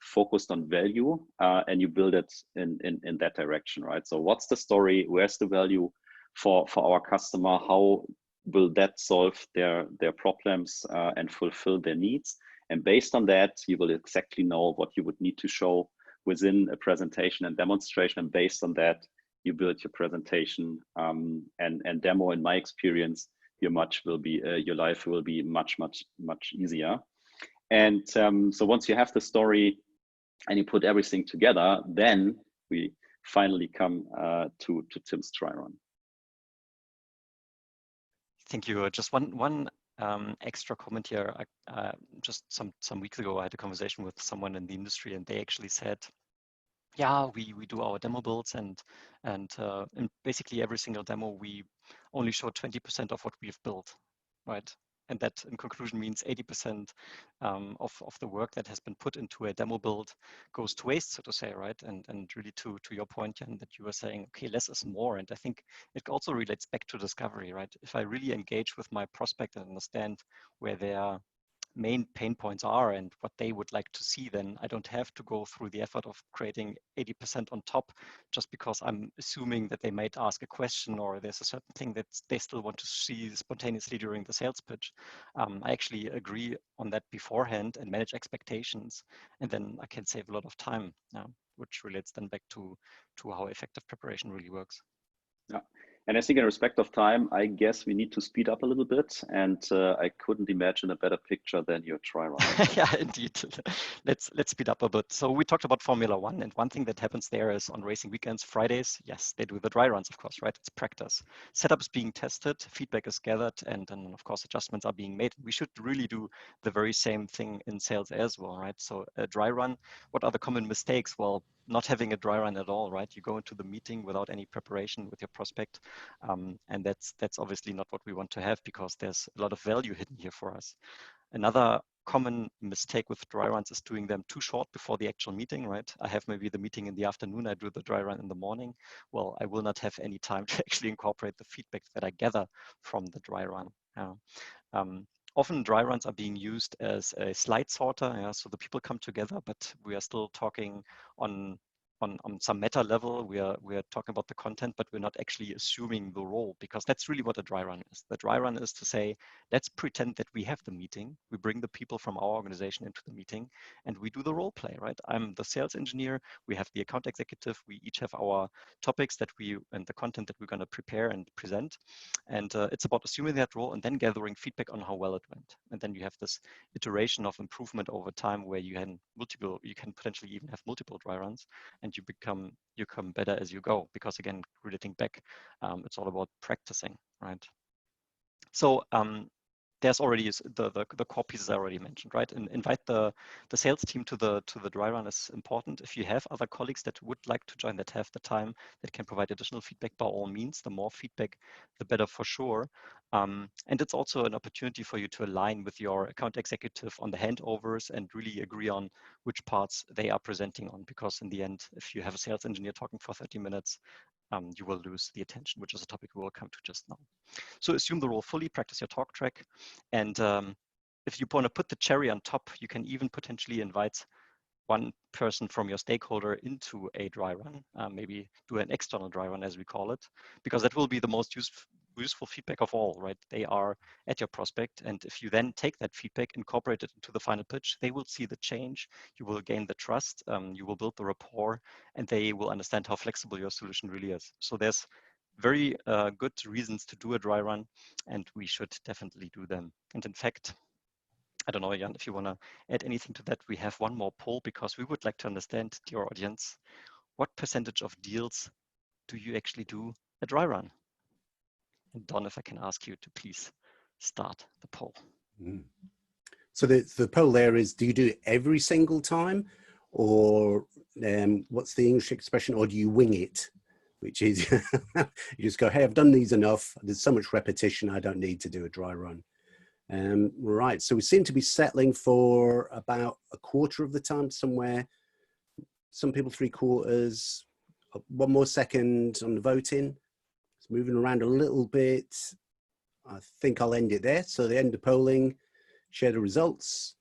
focus on value and you build it in that direction, right? So what's the story? Where's the value for our customer? How will that solve their problems and fulfill their needs? And based on that, you will exactly know what you would need to show within a presentation and demonstration. And based on that, you build your presentation and demo. In my experience, your life will be much easier. And so once you have the story and you put everything together, then we finally come to Tim's dry run. Thank you. Just one extra comment here. Just some weeks ago, I had a conversation with someone in the industry, and they actually said, yeah, we do our demo builds, and in basically every single demo, we only show 20% of what we've built, right? And that, in conclusion, means 80% of the work that has been put into a demo build goes to waste, so to say, right? And really to your point, Jan, that you were saying, okay, less is more. And I think it also relates back to discovery, right? If I really engage with my prospect and understand where their main pain points are and what they would like to see, then I don't have to go through the effort of creating 80% on top just because I'm assuming that they might ask a question or there's a certain thing that they still want to see spontaneously during the sales pitch. I actually agree on that beforehand and manage expectations, and then I can save a lot of time, which relates then back to how effective preparation really works. Yeah. And I think in respect of time, I guess we need to speed up a little bit. And I couldn't imagine a better picture than your dry run. Yeah, indeed. Let's speed up a bit. So we talked about Formula One, and one thing that happens there is on racing weekends, Fridays, yes, they do the dry runs, of course, right? It's practice. Setup is being tested, feedback is gathered, and then, of course, adjustments are being made. We should really do the very same thing in sales as well, right? So a dry run, what are the common mistakes? Well, not having a dry run at all, right? You go into the meeting without any preparation with your prospect. And that's obviously not what we want to have, because there's a lot of value hidden here for us. Another common mistake with dry runs is doing them too short before the actual meeting, right? I have maybe the meeting in the afternoon, I do the dry run in the morning. Well, I will not have any time to actually incorporate the feedback that I gather from the dry run. Often dry runs are being used as a slide sorter, so the people come together, but we are still talking on some meta level. We are talking about the content, but we're not actually assuming the role, because that's really what a dry run is. The dry run is to say, let's pretend that we have the meeting. We bring the people from our organization into the meeting, and we do the role play, right? I'm the sales engineer. We have the account executive. We each have our topics and the content that we're going to prepare and present. And it's about assuming that role and then gathering feedback on how well it went. And then you have this iteration of improvement over time, where you can potentially even have multiple dry runs, and you become better as you go, because again, relating back, it's all about practicing, right? So there's already the core pieces I already mentioned, right? And invite the sales team to the dry run is important. If you have other colleagues that would like to join, that have the time, that can provide additional feedback, by all means, the more feedback, the better for sure. And it's also an opportunity for you to align with your account executive on the handovers and really agree on which parts they are presenting on. Because in the end, if you have a sales engineer talking for 30 minutes, you will lose the attention, which is a topic we will come to just now. So assume the role fully, practice your talk track. And if you want to put the cherry on top, you can even potentially invite one person from your stakeholder into a dry run, maybe do an external dry run as we call it, because that will be the most useful feedback of all, right? They are at your prospect. And if you then take that feedback, incorporate it into the final pitch, they will see the change, you will gain the trust, you will build the rapport, and they will understand how flexible your solution really is. So there's very good reasons to do a dry run, and we should definitely do them. And in fact, I don't know, Jan, if you want to add anything to that, we have one more poll because we would like to understand, dear audience, what percentage of deals do you actually do a dry run? And Don, if I can ask you to please start the poll. Mm. So the poll there is, do you do it every single time? Or what's the English expression? Or do you wing it? Which is, you just go, hey, I've done these enough. There's so much repetition, I don't need to do a dry run. Right, so we seem to be settling for about a quarter of the time somewhere. Some people 3/4. One more second on the voting. It's moving around a little bit. I think I'll end it there. So the end of polling, share the results.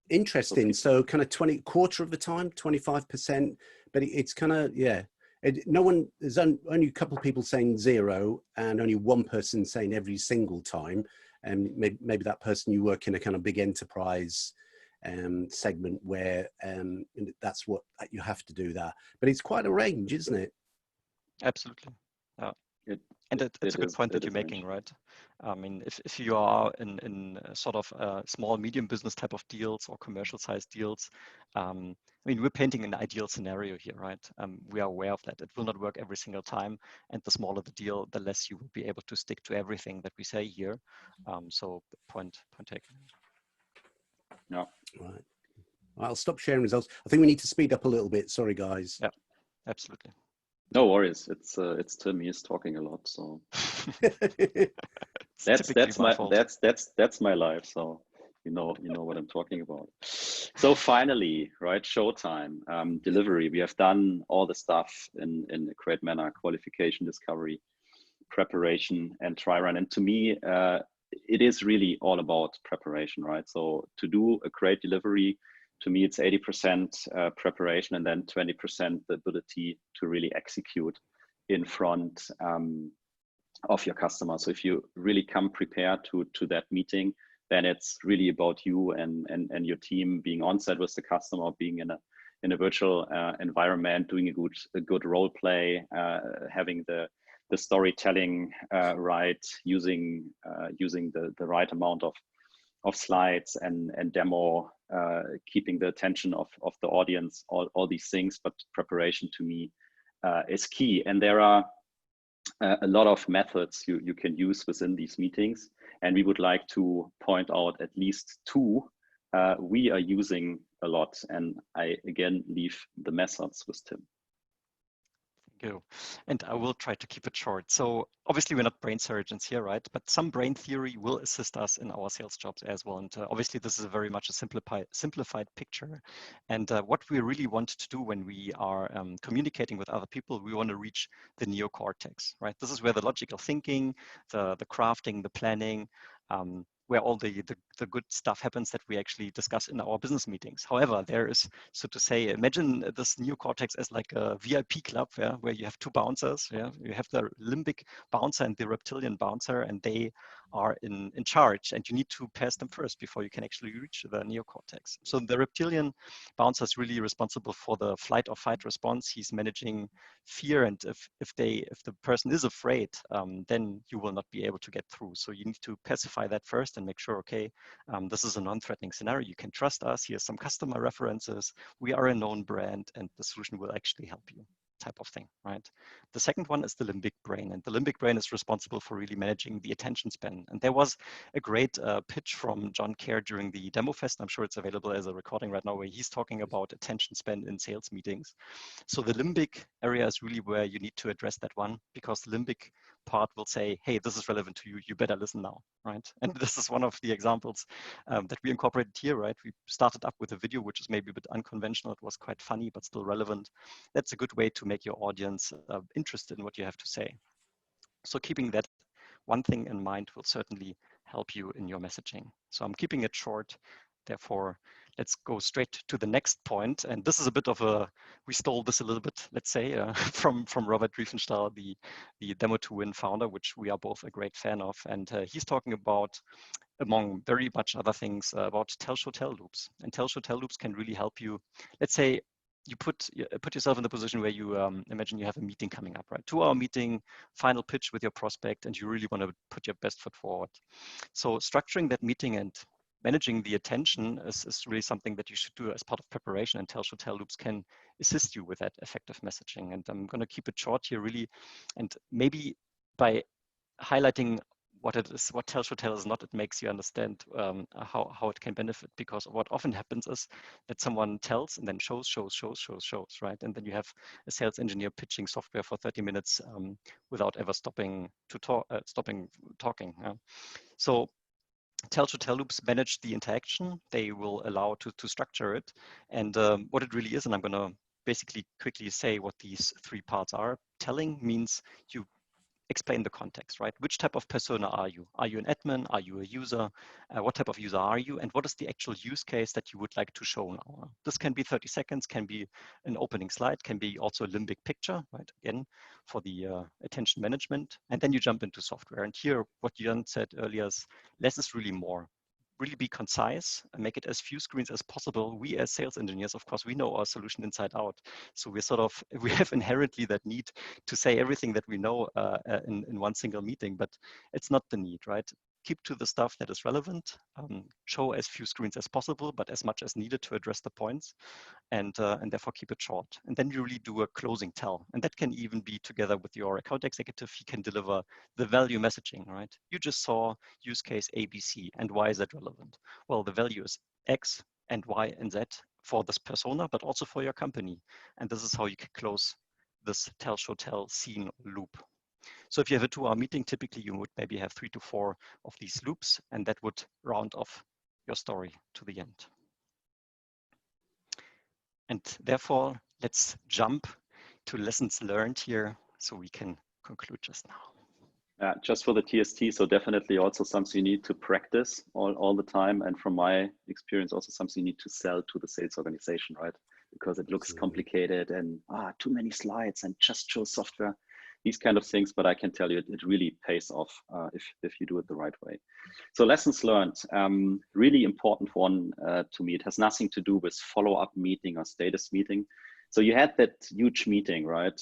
Interesting. So kind of quarter of the time, 25%, but it's kind of, yeah. No one, there's only a couple of people saying 0 and only one person saying every single time. And maybe that person, you work in a kind of big enterprise segment where that's what you have to do that. But it's quite a range, isn't it? Absolutely. And it's a good point that you're making, right? I mean, if you are in sort of small, medium business type of deals or commercial sized deals, I mean, we're painting an ideal scenario here, right? We are aware of that. It will not work every single time. And the smaller the deal, the less you will be able to stick to everything that we say here. So point taken. Yeah. Right. I'll stop sharing results. I think we need to speed up a little bit. Sorry, guys. Yeah, absolutely. No worries. It's Tim. He's talking a lot, so that's my life. So you know what I'm talking about. So finally, right, showtime, delivery. We have done all the stuff in a great manner: qualification, discovery, preparation, and try run. And to me, it is really all about preparation, right? So to do a great delivery, to me, it's 80% preparation and then 20% the ability to really execute in front of your customer. So if you really come prepared to that meeting, then it's really about you and your team being on site with the customer, being in a virtual environment, doing a good role play, having the storytelling right, using the right amount of slides and demo, keeping the attention of the audience, all these things. But preparation to me is key. And there are a lot of methods you can use within these meetings. And we would like to point out at least 2 we are using a lot. And I, again, leave the methods with Tim. Go. And I will try to keep it short. So obviously we're not brain surgeons here, right? But some brain theory will assist us in our sales jobs as well. And obviously this is very much a simplified picture. And what we really want to do when we are communicating with other people, we want to reach the neocortex, right? This is where the logical thinking, the crafting, the planning, where all the good stuff happens that we actually discuss in our business meetings. However, there is, so to say, imagine this neocortex as like a VIP club, yeah, where you have 2 bouncers. Yeah, you have the limbic bouncer and the reptilian bouncer, and they are in charge, and you need to pass them first before you can actually reach the neocortex. So the reptilian bouncer is really responsible for the flight or fight response. He's managing fear, and if the person is afraid, then you will not be able to get through. So you need to pacify that first and make sure, okay, this is a non-threatening scenario. You can trust us. Here's some customer references. We are a known brand, and the solution will actually help you. type of thing, right? The second one is the limbic brain, and the limbic brain is responsible for really managing the attention span. And there was a great pitch from John Kerr during the Demo Fest. I'm sure it's available as a recording right now, where he's talking about attention span in sales meetings. So the limbic area is really where you need to address that one, because the limbic part will say, hey, this is relevant to you, you better listen now, right? And this is one of the examples that we incorporated here, right? We started up with a video, which is maybe a bit unconventional. It was quite funny, but still relevant. That's a good way to make your audience interested in what you have to say. So keeping that one thing in mind will certainly help you in your messaging. So I'm keeping it short. Therefore, let's go straight to the next point. And this is a bit of a, we stole this a little bit, let's say, from Robert Riefenstahl, the Demo to Win founder, which we are both a great fan of. And he's talking about, among very much other things, about tell, show, tell loops. And tell, show, tell loops can really help you. Let's say you put yourself in the position where you imagine you have a meeting coming up, right? 2-hour meeting, final pitch with your prospect, and you really want to put your best foot forward. So structuring that meeting and managing the attention is really something that you should do as part of preparation, and tell, show, tell loops can assist you with that effective messaging. And I'm going to keep it short here, really, and maybe by highlighting what it is, what tell, show, tell is not, it makes you understand how it can benefit, because what often happens is that someone tells and then shows, right? And then you have a sales engineer pitching software for 30 minutes without ever stopping talking. So tell, show, tell loops manage the interaction. They will allow to structure it. And what it really is, and I'm going to basically quickly say what these 3 parts are. Telling means you explain the context, right? Which type of persona are you? Are you an admin? Are you a user? What type of user are you? And what is the actual use case that you would like to show now? This can be 30 seconds, can be an opening slide, can be also a limbic picture, right? Again, for the attention management. And then you jump into software. And here, what Jan said earlier is less is really more. Really be concise and make it as few screens as possible. We as sales engineers, of course, we know our solution inside out. So we have inherently that need to say everything that we know in one single meeting, but it's not the need, right? Keep to the stuff that is relevant, show as few screens as possible, but as much as needed to address the points, and therefore keep it short. And then you really do a closing tell. And that can even be together with your account executive. He can deliver the value messaging, right? You just saw use case ABC, and why is that relevant? Well, the value is X and Y and Z for this persona, but also for your company. And this is how you can close this tell, show, tell scene loop. So if you have a 2-hour meeting, typically you would maybe have 3 to 4 of these loops, and that would round off your story to the end. And therefore, let's jump to lessons learned here so we can conclude just now. Just for the TST, so definitely also something you need to practice all the time. And from my experience, also something you need to sell to the sales organization, right? Because it looks complicated and too many slides and just show software, these kind of things. But I can tell you, it really pays off if you do it the right way. So lessons learned, really important one to me. It has nothing to do with follow-up meeting or status meeting. So you had that huge meeting, right?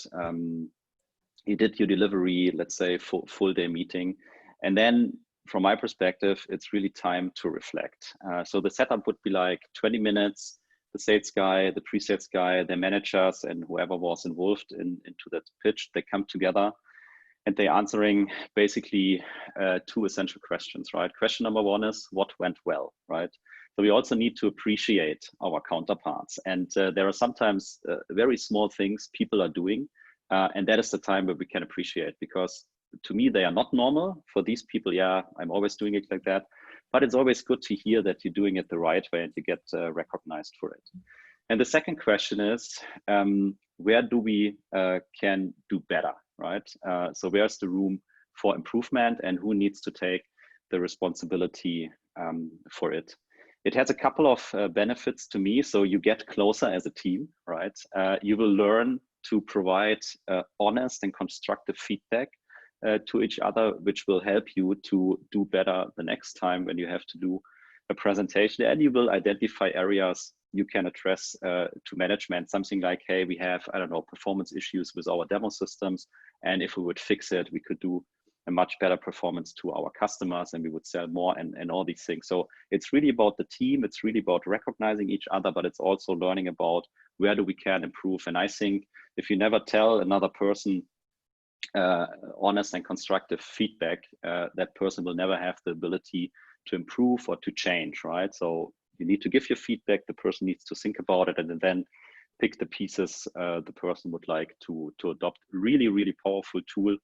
You did your delivery, let's say full day meeting. And then from my perspective, it's really time to reflect. So the setup would be like 20 minutes, the sales guy, the pre-sales guy, the managers, and whoever was involved into that pitch, they come together and they're answering basically 2 essential questions, right? Question number 1 is what went well, right? So we also need to appreciate our counterparts. And there are sometimes very small things people are doing. And that is the time where we can appreciate, because to me, they are not normal. For these people, yeah, I'm always doing it like that. But it's always good to hear that you're doing it the right way and you get recognized for it. And the second question is, where do we can do better, right? So where's the room for improvement and who needs to take the responsibility for it? It has a couple of benefits to me. So you get closer as a team, right? You will learn to provide honest and constructive feedback to each other, which will help you to do better the next time when you have to do a presentation. And you will identify areas you can address to management, something like, hey, we have, I don't know, performance issues with our demo systems. And if we would fix it, we could do a much better performance to our customers and we would sell more and all these things. So it's really about the team. It's really about recognizing each other, but it's also learning about where do we can improve. And I think if you never tell another person honest and constructive feedback, that person will never have the ability to improve or to change, right? So you need to give your feedback, the person needs to think about it, and then pick the pieces the person would like to adopt. Really, really powerful tool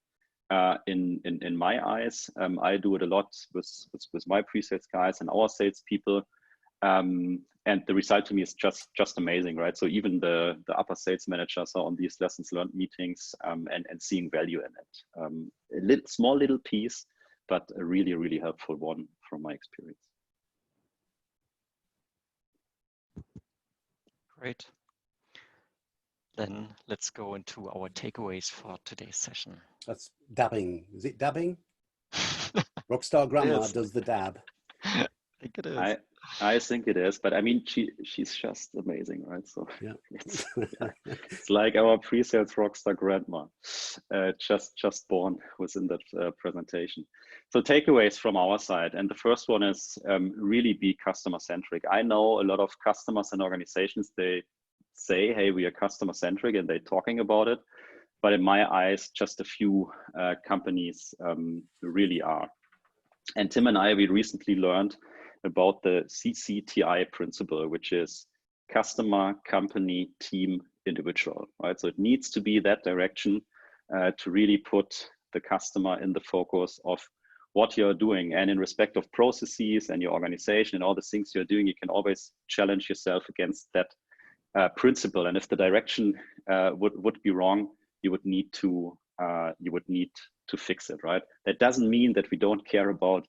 in my eyes. I do it a lot with my pre-sales guys and our sales people. And the result to me is just amazing, right? So even the upper sales managers are on these lessons learned meetings and seeing value in it. A small little piece, but a really, really helpful one from my experience. Great. Then let's go into our takeaways for today's session. That's dabbing. Is it dabbing? Rockstar Grandma does the dab. I think it is. I think it is, but I mean, she's just amazing, right? So yeah, it's like our pre-sales rockstar grandma, just born within that presentation. So takeaways from our side, and the first one is really be customer centric. I know a lot of customers and organizations, they say, hey, we are customer centric, and they're talking about it, but in my eyes, just a few companies really are. And Tim and I, we recently learned about the CCTI principle, which is customer, company, team, individual, right? So it needs to be that direction to really put the customer in the focus of what you're doing. And in respect of processes and your organization and all the things you're doing, you can always challenge yourself against that principle. And if the direction would be wrong, you would need to fix it, right? That doesn't mean that we don't care about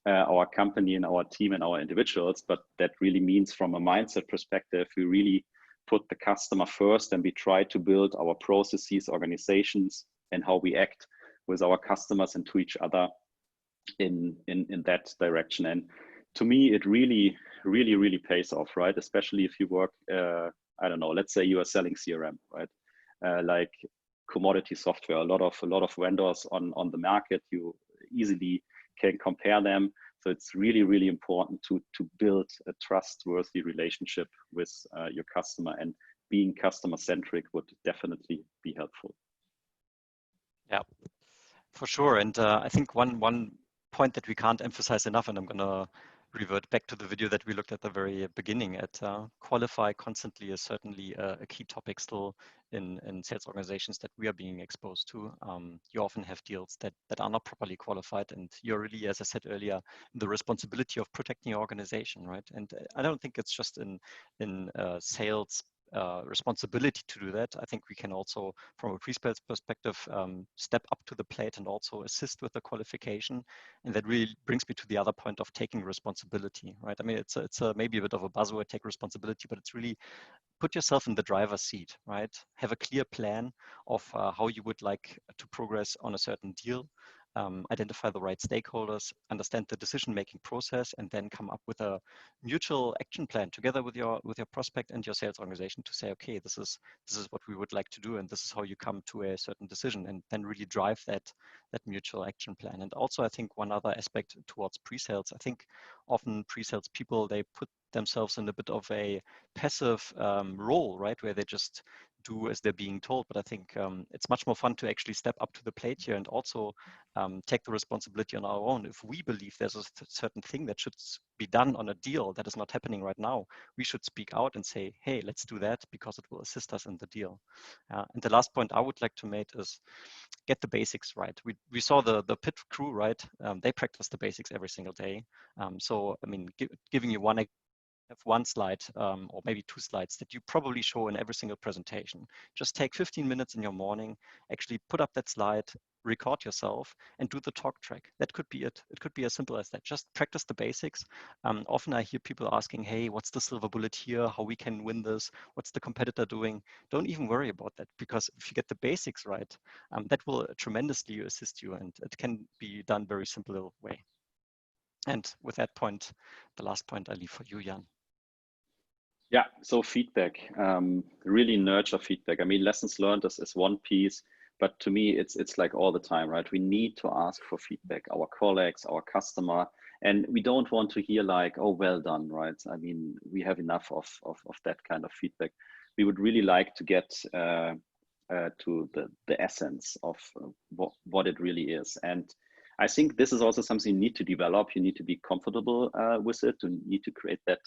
our company and our team and our individuals, but that really means from a mindset perspective, we really put the customer first, and we try to build our processes, organizations, and how we act with our customers and to each other in that direction. And to me, it really, really, really pays off, right? Especially if you work, I don't know, let's say you are selling CRM, right? Like commodity software, a lot of vendors on the market, you easily can compare them. So it's really, really important to build a trustworthy relationship with your customer, and being customer centric would definitely be helpful. Yeah, for sure. And I think one point that we can't emphasize enough, and I'm going to revert back to the video that we looked at the very beginning at qualify constantly is certainly a key topic still in sales organizations that we are being exposed to. You often have deals that are not properly qualified, and you're really, as I said earlier, the responsibility of protecting your organization, right? And I don't think it's just in sales responsibility to do that. I think we can also, from a pre-sales perspective, step up to the plate and also assist with the qualification. And that really brings me to the other point of taking responsibility, right? I mean, it's maybe a bit of a buzzword, take responsibility, but it's really put yourself in the driver's seat, right? Have a clear plan of how you would like to progress on a certain deal. Identify the right stakeholders, understand the decision-making process, and then come up with a mutual action plan together with your prospect and your sales organization to say, okay, this is what we would like to do, and this is how you come to a certain decision, and then really drive that mutual action plan. And also, I think one other aspect towards pre-sales, I think often pre-sales people, they put themselves in a bit of a passive role, right, where they just do as they're being told. But I think it's much more fun to actually step up to the plate here and also take the responsibility on our own. If we believe there's a certain thing that should be done on a deal that is not happening right now, we should speak out and say, hey, let's do that because it will assist us in the deal. And the last point I would like to make is get the basics right. We saw the pit crew, right? They practice the basics every single day. So, I mean, giving you one slide or maybe 2 slides that you probably show in every single presentation. Just take 15 minutes in your morning, actually put up that slide, record yourself, and do the talk track. That could be it. It could be as simple as that. Just practice the basics. Often I hear people asking, hey, what's the silver bullet here? How we can win this? What's the competitor doing? Don't even worry about that, because if you get the basics right, that will tremendously assist you, and it can be done very simple way. And with that point, the last point I leave for you, Jan. Yeah, so feedback, really nurture feedback. I mean, lessons learned is one piece, but to me, it's like all the time, right? We need to ask for feedback, our colleagues, our customer, and we don't want to hear like, oh, well done, right? I mean, we have enough of that kind of feedback. we would really like to get to the essence of what it really is. And I think this is also something you need to develop. You need to be comfortable with it. You need to create that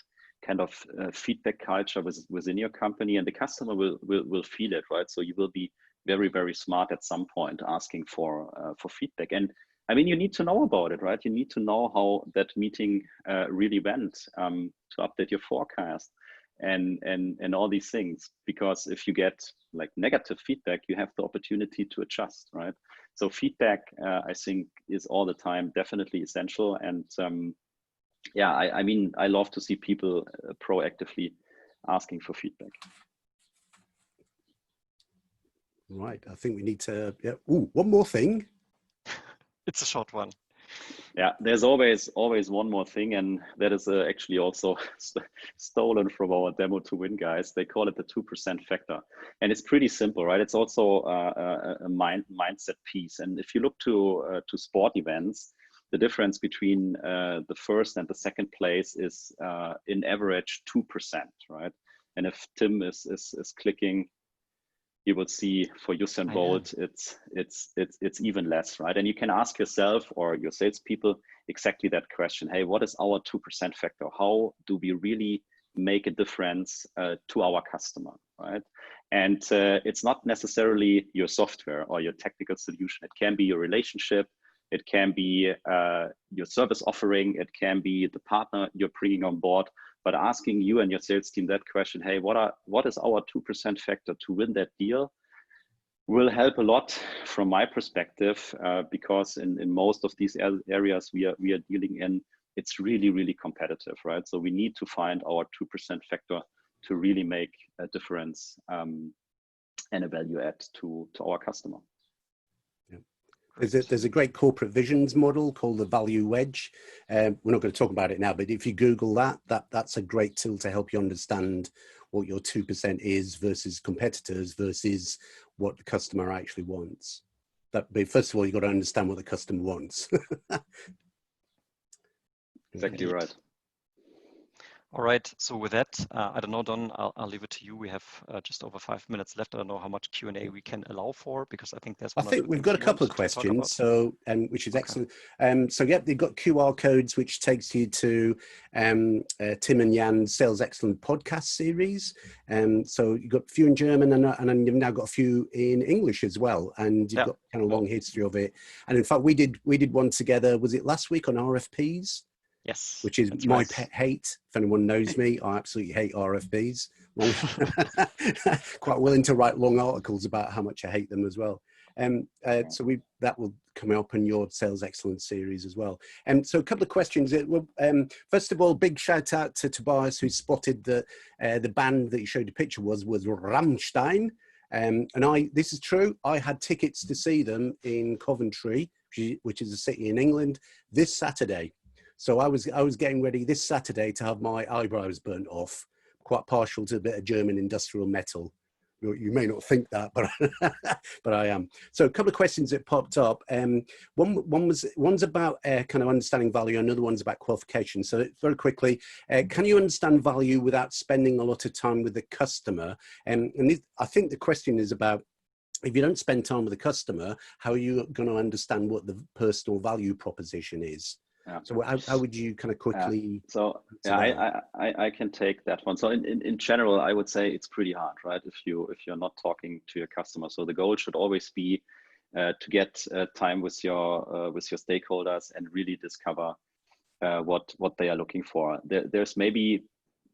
kind of feedback culture within your company, and the customer will feel it, right? So you will be very, very smart at some point asking for feedback. And I mean, you need to know about it, right? You need to know how that meeting really went, to update your forecast and all these things. Because if you get like negative feedback, you have the opportunity to adjust, right? So feedback, I think, is all the time definitely essential. And yeah, I mean, I love to see people proactively asking for feedback. Right, I think we need to, yeah. Ooh, one more thing. It's a short one. Yeah, there's always one more thing, and that is actually also stolen from our Demo to Win guys. They call it the 2% factor, and it's pretty simple, right? It's also a mindset piece. And if you look to sport events, the difference between the first and the second place is in average 2%, right? And if Tim is clicking, you will see for Usain Bolt, it's even less, right? And you can ask yourself or your salespeople exactly that question. Hey, what is our 2% factor? How do we really make a difference to our customer, right? And it's not necessarily your software or your technical solution. It can be your relationship. It can be your service offering. It can be the partner you're bringing on board. But asking you and your sales team that question, hey, what is our 2% factor to win that deal, will help a lot from my perspective, because in most of these areas we are dealing in, it's really, really competitive, right? So we need to find our 2% factor to really make a difference and a value add to our customer. There's a great corporate visions model called the value wedge. We're not going to talk about it now, but if you Google that's a great tool to help you understand what your 2% is versus competitors versus what the customer actually wants. But first of all, you've got to understand what the customer wants. Exactly right. All right, so with that, I don't know, Don, I'll leave it to you. We have just over 5 minutes left. I don't know how much Q&A we can allow for, because I think there's I think we've got a couple of questions, so which is excellent. So yeah, they've got QR codes, which takes you to Tim and Jan's Sales Excellence podcast series. So you've got a few in German, and you've now got a few in English as well, and you've got kind of long history of it. And in fact, we did one together. Was it last week on RFPs? Yes, which is my pet hate. If anyone knows me, I absolutely hate RFPs. Quite willing to write long articles about how much I hate them as well. So that will come up in your Sales Excellence series as well. So a couple of questions. First of all, big shout out to Tobias, who spotted that the band that you showed a picture was Rammstein. And this is true. I had tickets to see them in Coventry, which is a city in England, this Saturday. So I was getting ready this Saturday to have my eyebrows burnt off. Quite partial to a bit of German industrial metal. You may not think that, but but I am. So a couple of questions that popped up. One's about kind of understanding value. Another one's about qualification. So very quickly, can you understand value without spending a lot of time with the customer? I think the question is about, if you don't spend time with the customer, how are you going to understand what the personal value proposition is? Yeah. So how would you kind of quickly? I can take that one. So in general, I would say it's pretty hard, right? If you're not talking to your customer. So the goal should always be to get time with your stakeholders and really discover what they are looking for. There's maybe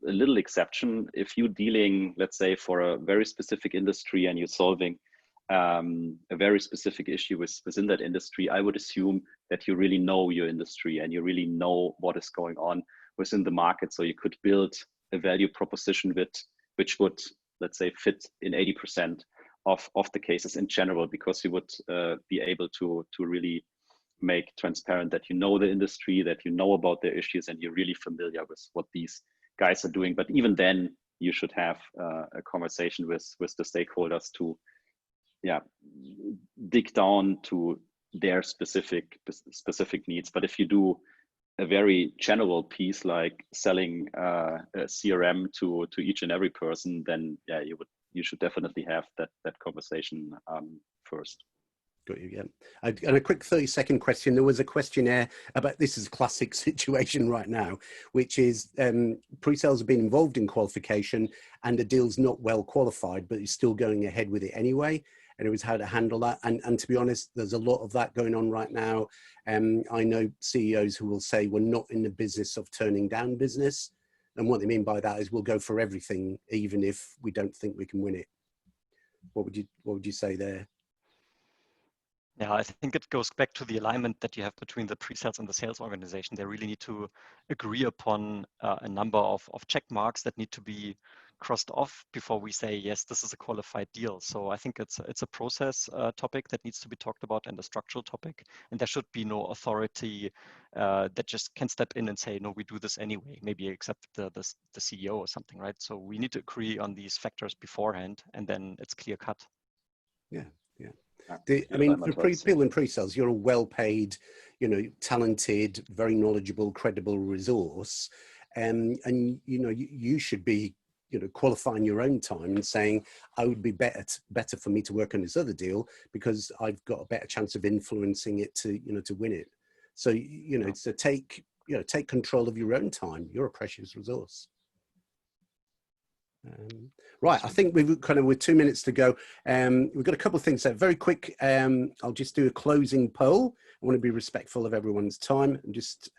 a little exception if you're dealing, let's say, for a very specific industry and you're solving a very specific issue within that industry. I would assume that you really know your industry and you really know what is going on within the market. So you could build a value proposition which would, let's say, fit in 80% of the cases in general, because you would be able to really make transparent that you know the industry, that you know about their issues, and you're really familiar with what these guys are doing. But even then, you should have a conversation with the stakeholders to dig down to their specific needs. But if you do a very general piece like selling a CRM to each and every person, then yeah, you should definitely have that conversation first. Got you, yeah. And a quick 30-second question. There was a questionnaire about, this is a classic situation right now, which is pre-sales have been involved in qualification and the deal's not well qualified, but it's still going ahead with it anyway. And it was how to handle that. And to be honest, there's a lot of that going on right now. I know CEOs who will say we're not in the business of turning down business. And what they mean by that is we'll go for everything, even if we don't think we can win it. What would you say there? Yeah, I think it goes back to the alignment that you have between the pre-sales and the sales organization. They really need to agree upon a number of check marks that need to be crossed off before we say, yes, this is a qualified deal. So I think it's a process topic that needs to be talked about and a structural topic. And there should be no authority that just can step in and say, no, we do this anyway, maybe except the CEO or something, right? So we need to agree on these factors beforehand, and then it's clear cut. Yeah, yeah. I mean, for people in pre-sales, you're a well-paid, talented, very knowledgeable, credible resource, and you should be, qualifying your own time and saying, I would be better for me to work on this other deal because I've got a better chance of influencing it to win it. So so take control of your own time. You're a precious resource. Right, I think we've with 2 minutes to go. We've got a couple of things there. Very quick, I'll just do a closing poll. I want to be respectful of everyone's time. And just,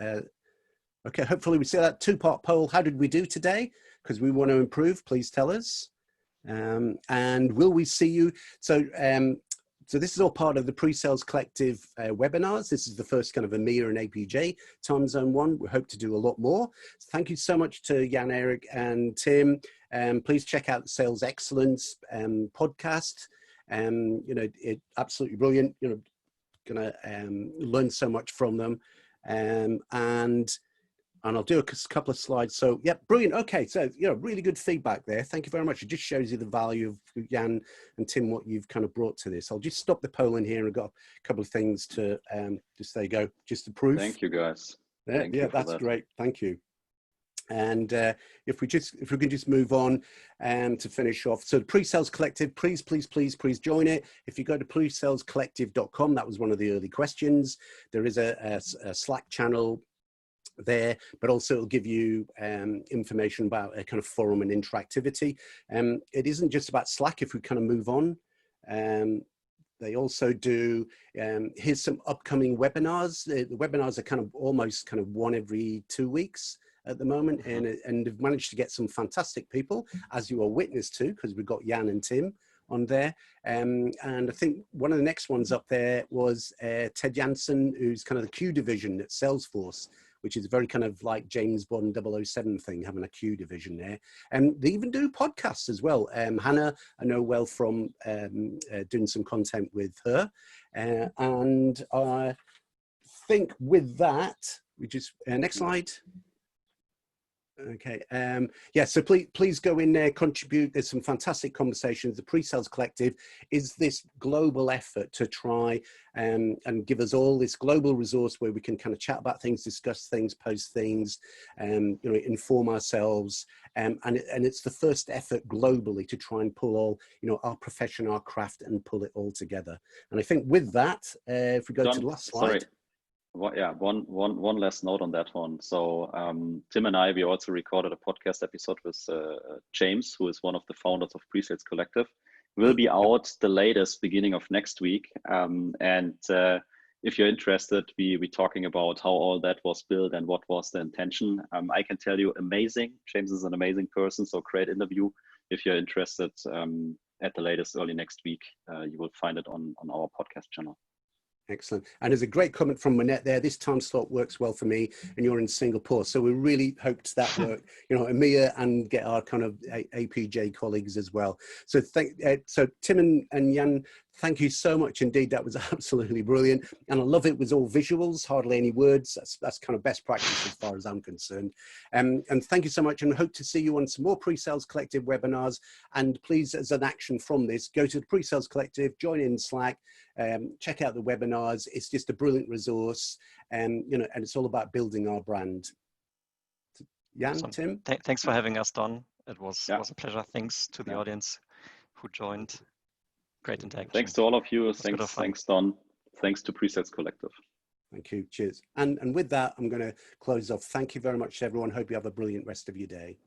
okay, hopefully we see that 2-part poll. How did we do today? Because we want to improve, please tell us. And will we see you? So this is all part of the PreSales Collective webinars. This is the first kind of EMEA and APJ time zone one. We hope to do a lot more. So thank you so much to Jan-Erik and Tim. Please check out the Sales Excellence podcast. It's absolutely brilliant. Gonna learn so much from them. And I'll do a couple of slides. So yeah, brilliant. Okay, so really good feedback there. Thank you very much. It just shows you the value of Jan and Tim, what you've kind of brought to this. I'll just stop the poll in here and got a couple of things to just there you go, just to prove. Thank you guys. Yeah, that's great. Thank you. And if we can just move on to finish off. So the PreSales Collective, please join it. If you go to presalescollective.com, that was one of the early questions. There is a Slack channel there, but also it'll give you information about a kind of forum and interactivity. It isn't just about Slack. If we kind of move on, they also do, here's some upcoming webinars. The webinars are kind of almost kind of one every 2 weeks at the moment, and have managed to get some fantastic people, as you are witness to, because we've got Jan and Tim on there. And I think one of the next ones up there was Ted Jansen, who's kind of the Q division at Salesforce, which is very kind of like James Bond 007 thing, having a Q division there. And they even do podcasts as well. Hannah, I know well from doing some content with her. And I think with that, we just, next slide. Okay, yeah, so please go in there, contribute. There's some fantastic conversations. The PreSales Collective is this global effort to try and give us all this global resource where we can kind of chat about things, discuss things, post things, inform ourselves. And it's the first effort globally to try and pull all, our profession, our craft, and pull it all together. And I think with that, if we go to the last slide. Sorry. Well, yeah, one last note on that one. So Tim and I, we also recorded a podcast episode with James, who is one of the founders of PreSales Collective. Will be out the latest beginning of next week. And if you're interested, we talking about how all that was built and what was the intention. I can tell you, amazing. James is an amazing person, so great interview. If you're interested, at the latest early next week, you will find it on our podcast channel. Excellent. And there's a great comment from Manette there. This time slot works well for me, and you're in Singapore. So we really hoped that worked, EMEA, and get our kind of APJ colleagues as well. So so Tim and Jan, Thank you so much indeed. That was absolutely brilliant. And I love it was all visuals, hardly any words. That's kind of best practice as far as I'm concerned. And thank you so much, and hope to see you on some more PreSales Collective webinars. And please, as an action from this, go to the PreSales Collective, join in Slack, check out the webinars. It's just a brilliant resource. And it's all about building our brand. Jan, Awesome. Tim? Thanks for having us, Don. It was a pleasure. Thanks to the audience who joined. Great interaction. Thanks to all of you. Thanks, Don. Thanks to PreSales Collective. Thank you. Cheers. And with that, I'm going to close off. Thank you very much, everyone. Hope you have a brilliant rest of your day.